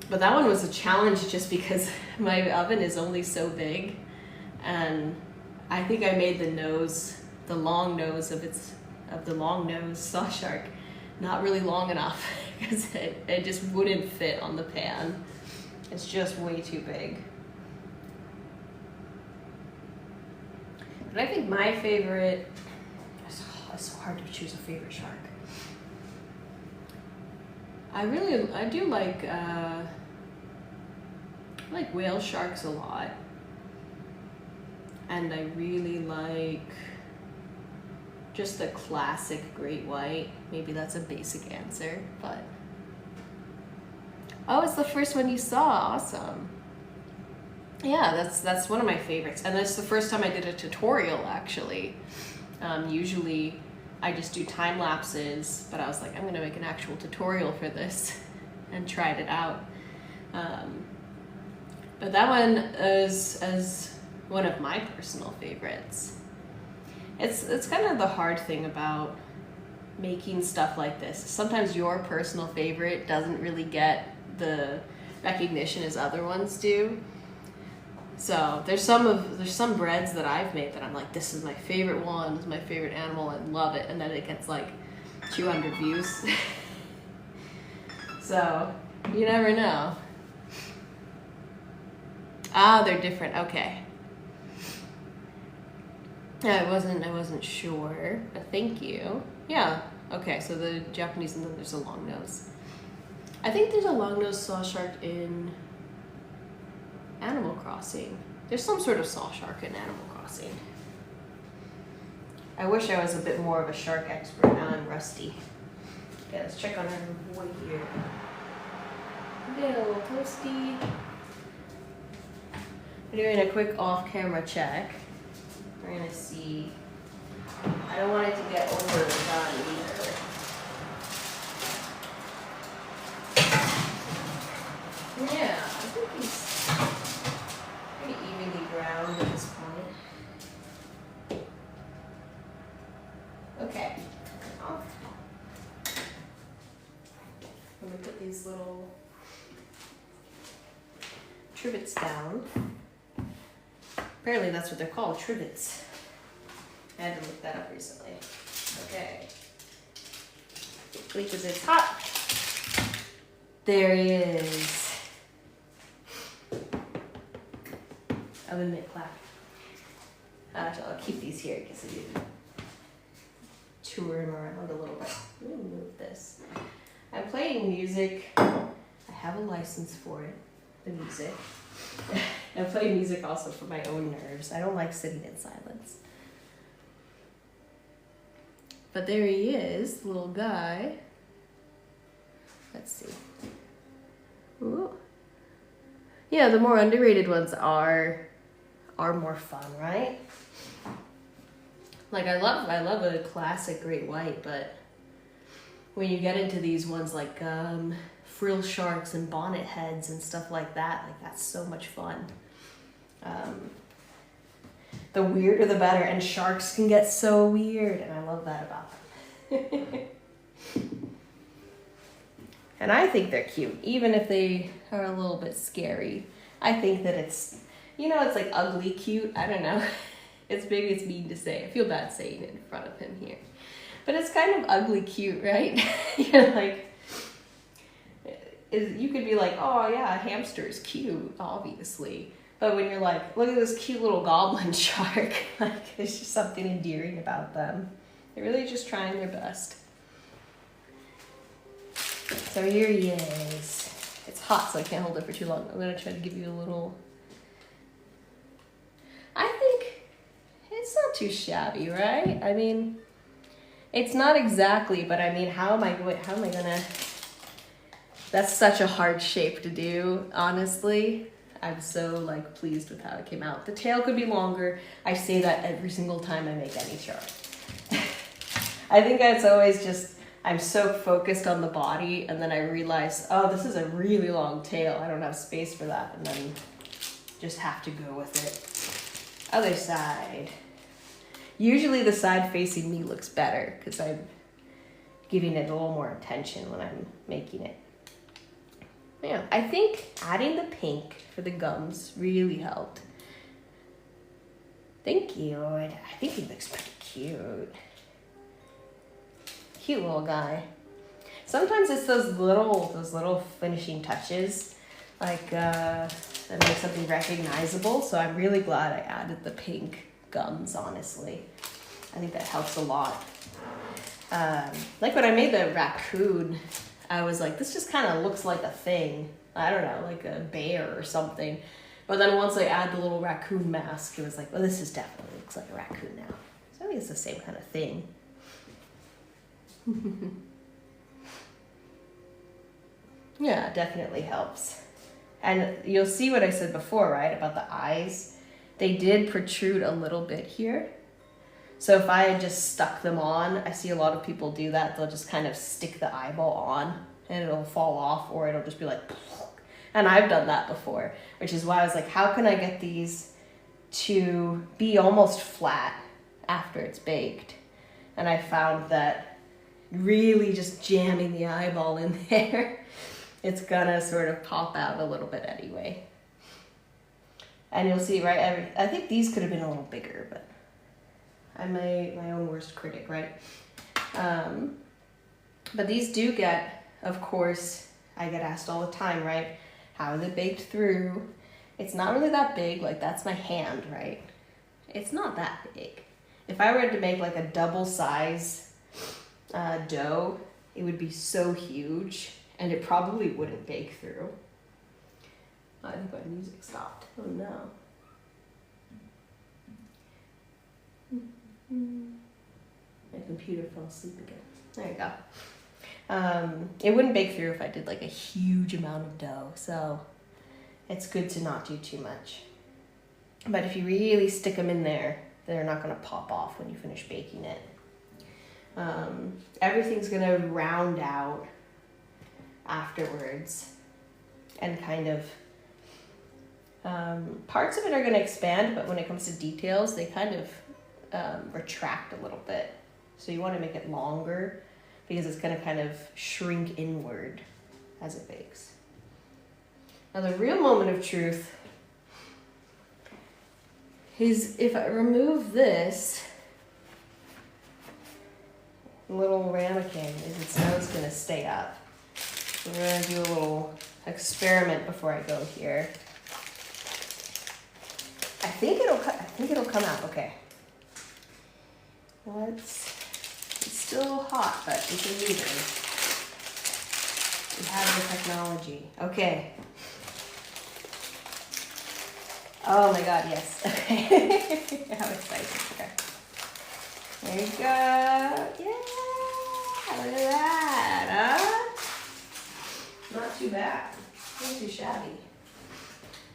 But that one was a challenge just because my oven is only so big, and I think I made the long nose of the long nose saw shark not really long enough because it just wouldn't fit on the pan. It's just way too big. But I think my favorite, it's so hard to choose a favorite shark. I do like whale sharks a lot. And I really like just the classic great white. Maybe that's a basic answer, but. Oh, it's the first one you saw, awesome. Yeah, that's one of my favorites. And that's the first time I did a tutorial, actually. Usually I just do time lapses, but I was like, I'm gonna make an actual tutorial for this and tried it out. But that one is one of my personal favorites. It's kind of the hard thing about making stuff like this. Sometimes your personal favorite doesn't really get the recognition as other ones do. So there's some breads that I've made that I'm like, this is my favorite one, this is my favorite animal, I love it, and then it gets like 200 views. So you never know. Ah, they're different. Okay. I wasn't sure, but thank you. Yeah. Okay. So the Japanese, and then there's a long nose. I think there's a long nose saw shark in Animal Crossing. There's some sort of saw shark in Animal Crossing. I wish I was a bit more of a shark expert. Now I'm rusty. Okay, let's check on our boy here. Get a little toasty. We're doing a quick off-camera check. We're gonna see. I don't want it to get overdone either. Yeah, I think he's pretty evenly ground at this point. Okay. Let me put these little trivets down. Apparently that's what they're called, trivets. I had to look that up recently. Okay. Wait, because it's hot. There he is. Oven mitt clap. Actually, I'll keep these here because I didn't tour him around a little bit. Let me move this. I'm playing music. I have a license for it, the music. I play music also for my own nerves. I don't like sitting in silence. But there he is, the little guy. Let's see. Ooh. Yeah, the more underrated ones are more fun, right? Like I love a classic great white, but when you get into these ones like frill sharks and bonnet heads and stuff like that's so much fun. The weirder the better, and sharks can get so weird, and I love that about them. And I think they're cute, even if they are a little bit scary. I think that it's like ugly cute. I don't know. Maybe it's mean to say. I feel bad saying it in front of him here. But it's kind of ugly cute, right? You're like, you could be like, oh yeah, a hamster is cute, obviously. But when you're like, look at this cute little goblin shark, like there's just something endearing about them. They're really just trying their best. So here he is. It's hot, so I can't hold it for too long. I'm gonna try to give you a little. I think it's not too shabby, right? I mean, it's not exactly, but I mean, how am I gonna? That's such a hard shape to do, honestly. I'm so pleased with how it came out. The tail could be longer. I say that every single time I make any shark. I think it's always just, I'm so focused on the body, and then I realize, oh, this is a really long tail. I don't have space for that, and then just have to go with it. Other side. Usually the side facing me looks better because I'm giving it a little more attention when I'm making it. Yeah, I think adding the pink for the gums really helped. Thank you. I think he looks pretty cute. Cute little guy. Sometimes it's those little finishing touches, that make something recognizable. So I'm really glad I added the pink gums, honestly. I think that helps a lot. Like when I made the raccoon, I was like, this just kind of looks like a thing. I don't know, like a bear or something. But then once I add the little raccoon mask, it was like, well, this is definitely looks like a raccoon now. So I think it's the same kind of thing. Yeah, it definitely helps. And you'll see what I said before, right, about the eyes. They did protrude a little bit here. So if I had just stuck them on, I see a lot of people do that. They'll just kind of stick the eyeball on and it'll fall off, or it'll just be like, and I've done that before, which is why I was like, how can I get these to be almost flat after it's baked? And I found that really just jamming the eyeball in there, it's gonna sort of pop out a little bit anyway. And you'll see, right, I think these could have been a little bigger, but I'm my own worst critic, right? But these do get, of course, I get asked all the time, right? How is it baked through? It's not really that big, like that's my hand, right? It's not that big. If I were to make like a double size dough, it would be so huge and it probably wouldn't bake through. I think my music stopped. Oh no. My computer fell asleep again. There you go. It wouldn't bake through if I did like a huge amount of dough, so it's good to not do too much. But if you really stick them in there, they're not going to pop off when you finish baking it. Everything's going to round out afterwards, and kind of parts of it are going to expand, but when it comes to details, they kind of retract a little bit. So you want to make it longer because it's going to kind of shrink inward as it bakes. Now the real moment of truth is if I remove this little ramekin, is its nose going to stay up. So we're going to do a little experiment before I go here. I think it'll come out okay. It's still hot, but we can use it. We have the technology. Okay. Oh my god, yes. Okay. How exciting. Okay. There you go. Yeah! Look at that, huh? Not too bad. Not too shabby.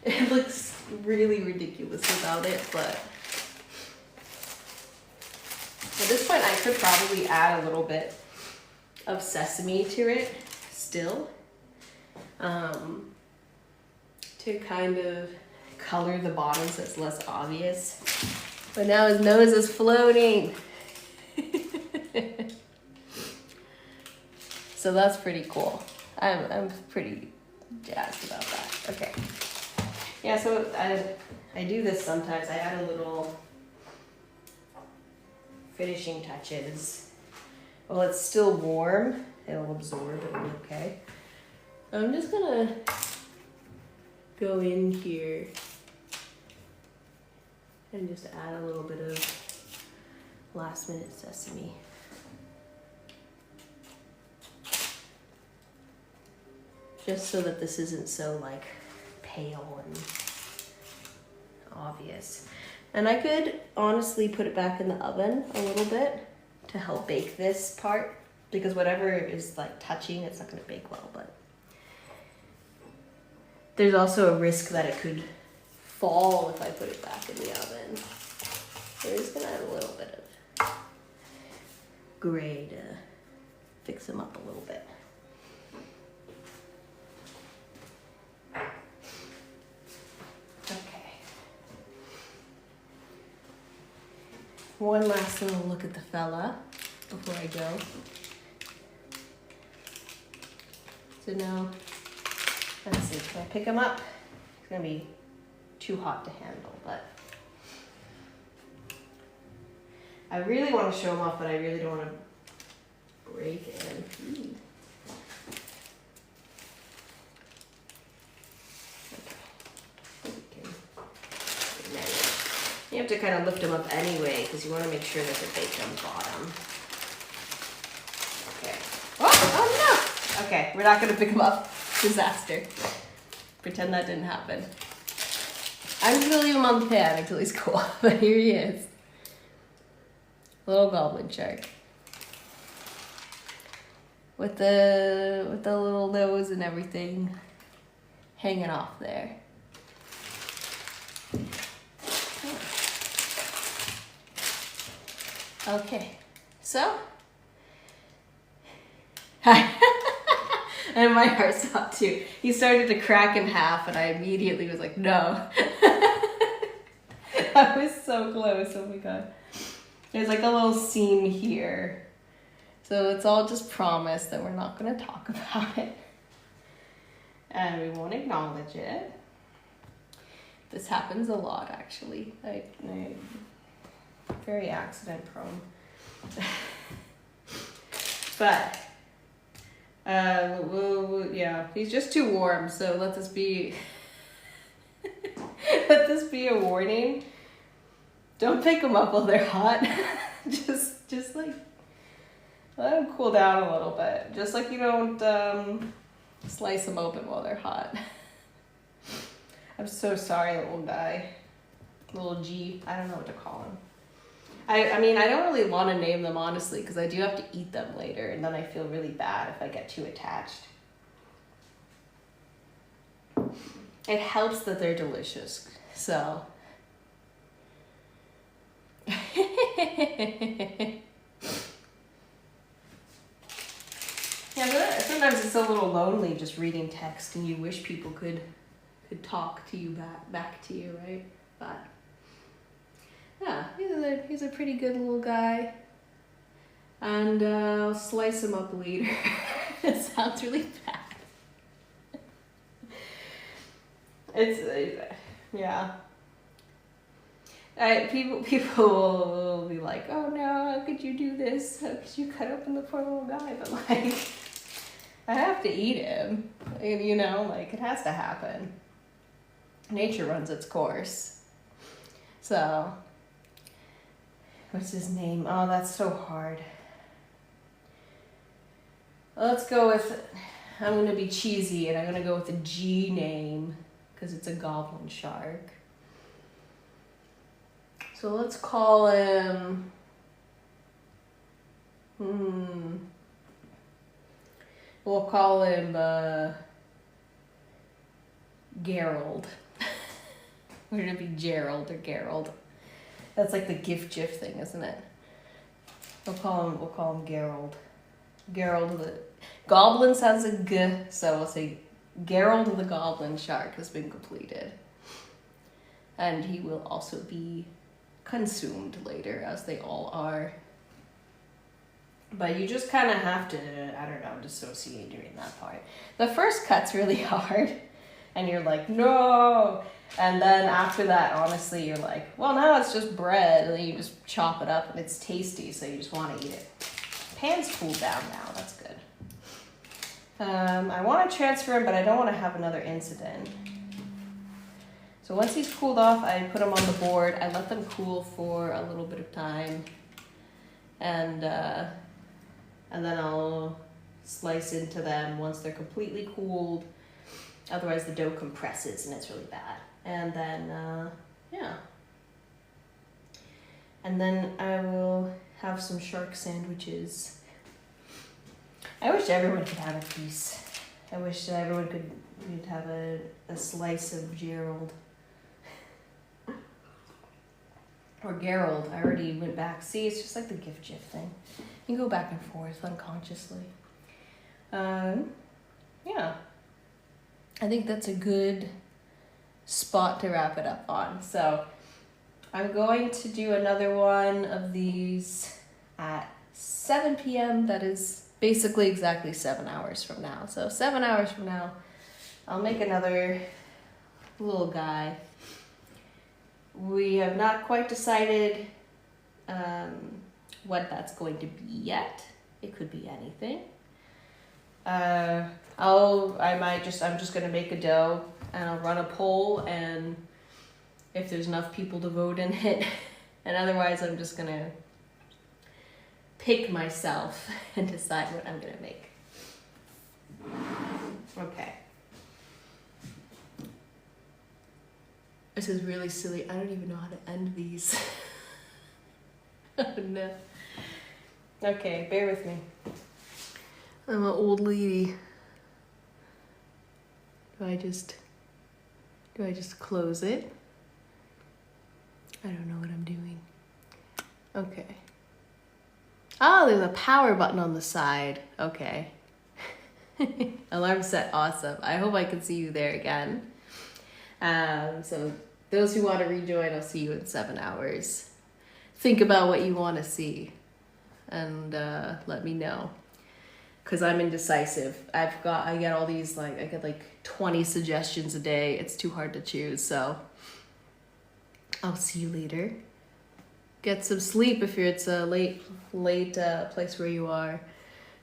It looks really ridiculous without it, but at this point I could probably add a little bit of sesame to it still, to kind of color the bottom so it's less obvious. But now his nose is floating. So that's pretty cool. I'm pretty jazzed about that. Okay. Yeah, so I do this sometimes. I add a little finishing touches. While it's still warm, it'll absorb, it'll be okay. I'm just gonna go in here and just add a little bit of last minute sesame. Just so that this isn't so like pale and obvious. And I could honestly put it back in the oven a little bit to help bake this part, because whatever is like touching, it's not gonna bake well, but there's also a risk that it could fall if I put it back in the oven. So I'm just gonna add a little bit of gray to fix them up a little bit. Okay. One last little look at the fella before I go. So now, let's see, can I pick him up? It's gonna be too hot to handle, but I really want to show him off, but I really don't want to break it. Okay. You have to kind of lift them up anyway, because you want to make sure that they're baked on the bottom. Okay. Oh no! Okay, we're not going to pick them up. Disaster. Pretend that didn't happen. I'm just going to leave him on the pan until he's cool, but here he is. Little goblin shark. With the little nose and everything hanging off there. Okay, so, and my heart stopped too. He started to crack in half and I immediately was like, no. I was so close, oh my god. There's like a little seam here. So it's all just promise that we're not going to talk about it. And we won't acknowledge it. This happens a lot, actually. I'm very accident prone. But, yeah, he's just too warm, so let this be, let this be a warning. Don't pick them up while they're hot. just like, let them cool down a little bit. Just like you don't, slice them open while they're hot. I'm so sorry, little guy. Little G. I don't know what to call him. I mean, I don't really want to name them, honestly, because I do have to eat them later, and then I feel really bad if I get too attached. It helps that they're delicious, so. Yeah, but sometimes it's a little lonely just reading text, and you wish people could talk to you back to you, right? But yeah, he's a pretty good little guy, and I'll slice him up later. It sounds really bad. It's yeah. People will be like, "Oh no, how could you do this? How could you cut open the poor little guy?" But like, I have to eat him. You know, like it has to happen. Nature runs its course. So, what's his name? Oh, that's so hard. Let's go with, I'm going to be cheesy and I'm going to go with a G name because it's a goblin shark. So let's call him, we'll call him Gerald. We're gonna be Gerald or Gerald. That's like the GIF thing, isn't it? We'll call him Gerald. Gerald the Goblin sounds a G, so we'll say Gerald the Goblin Shark has been completed. And he will also be consumed later, as they all are. But you just kind of have to, I don't know, dissociate during that part. The first cut's really hard, and you're like, no! And then after that, honestly, you're like, well, now it's just bread, and then you just chop it up, and it's tasty, so you just want to eat it. Pan's cooled down now, that's good. I want to transfer him, but I don't want to have another incident. So once he's cooled off, I put him on the board. I let them cool for a little bit of time, and then I'll slice into them once they're completely cooled. Otherwise, the dough compresses and it's really bad. And then, yeah. And then I will have some shark sandwiches. I wish everyone could have a piece. I wish everyone could have a slice of Gerald. Or Gerald. I already went back. See, it's just like the GIF thing. You can go back and forth unconsciously. Yeah. I think that's a good spot to wrap it up on. So I'm going to do another one of these at 7 p.m. That is basically exactly 7 hours from now. So 7 hours from now, I'll make another little guy. We have not quite decided what that's going to be yet. It could be anything. I'm just gonna make a dough and I'll run a poll, and if there's enough people to vote in it, and otherwise I'm just gonna pick myself and decide what I'm gonna make. Okay. This is really silly. I don't even know how to end these. Oh no. Okay, bear with me. I'm an old lady. Do I just close it? I don't know what I'm doing. Okay. Oh, there's a power button on the side. Okay. Alarm set, awesome. I hope I can see you there again. So those who want to rejoin, I'll see you in 7 hours. Think about what you want to see. and let me know. Cause I'm indecisive. I get all these I get like 20 suggestions a day. It's too hard to choose. So I'll see you later. Get some sleep if it's a late place where you are.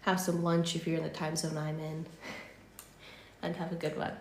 Have some lunch if you're in the time zone I'm in. And have a good one.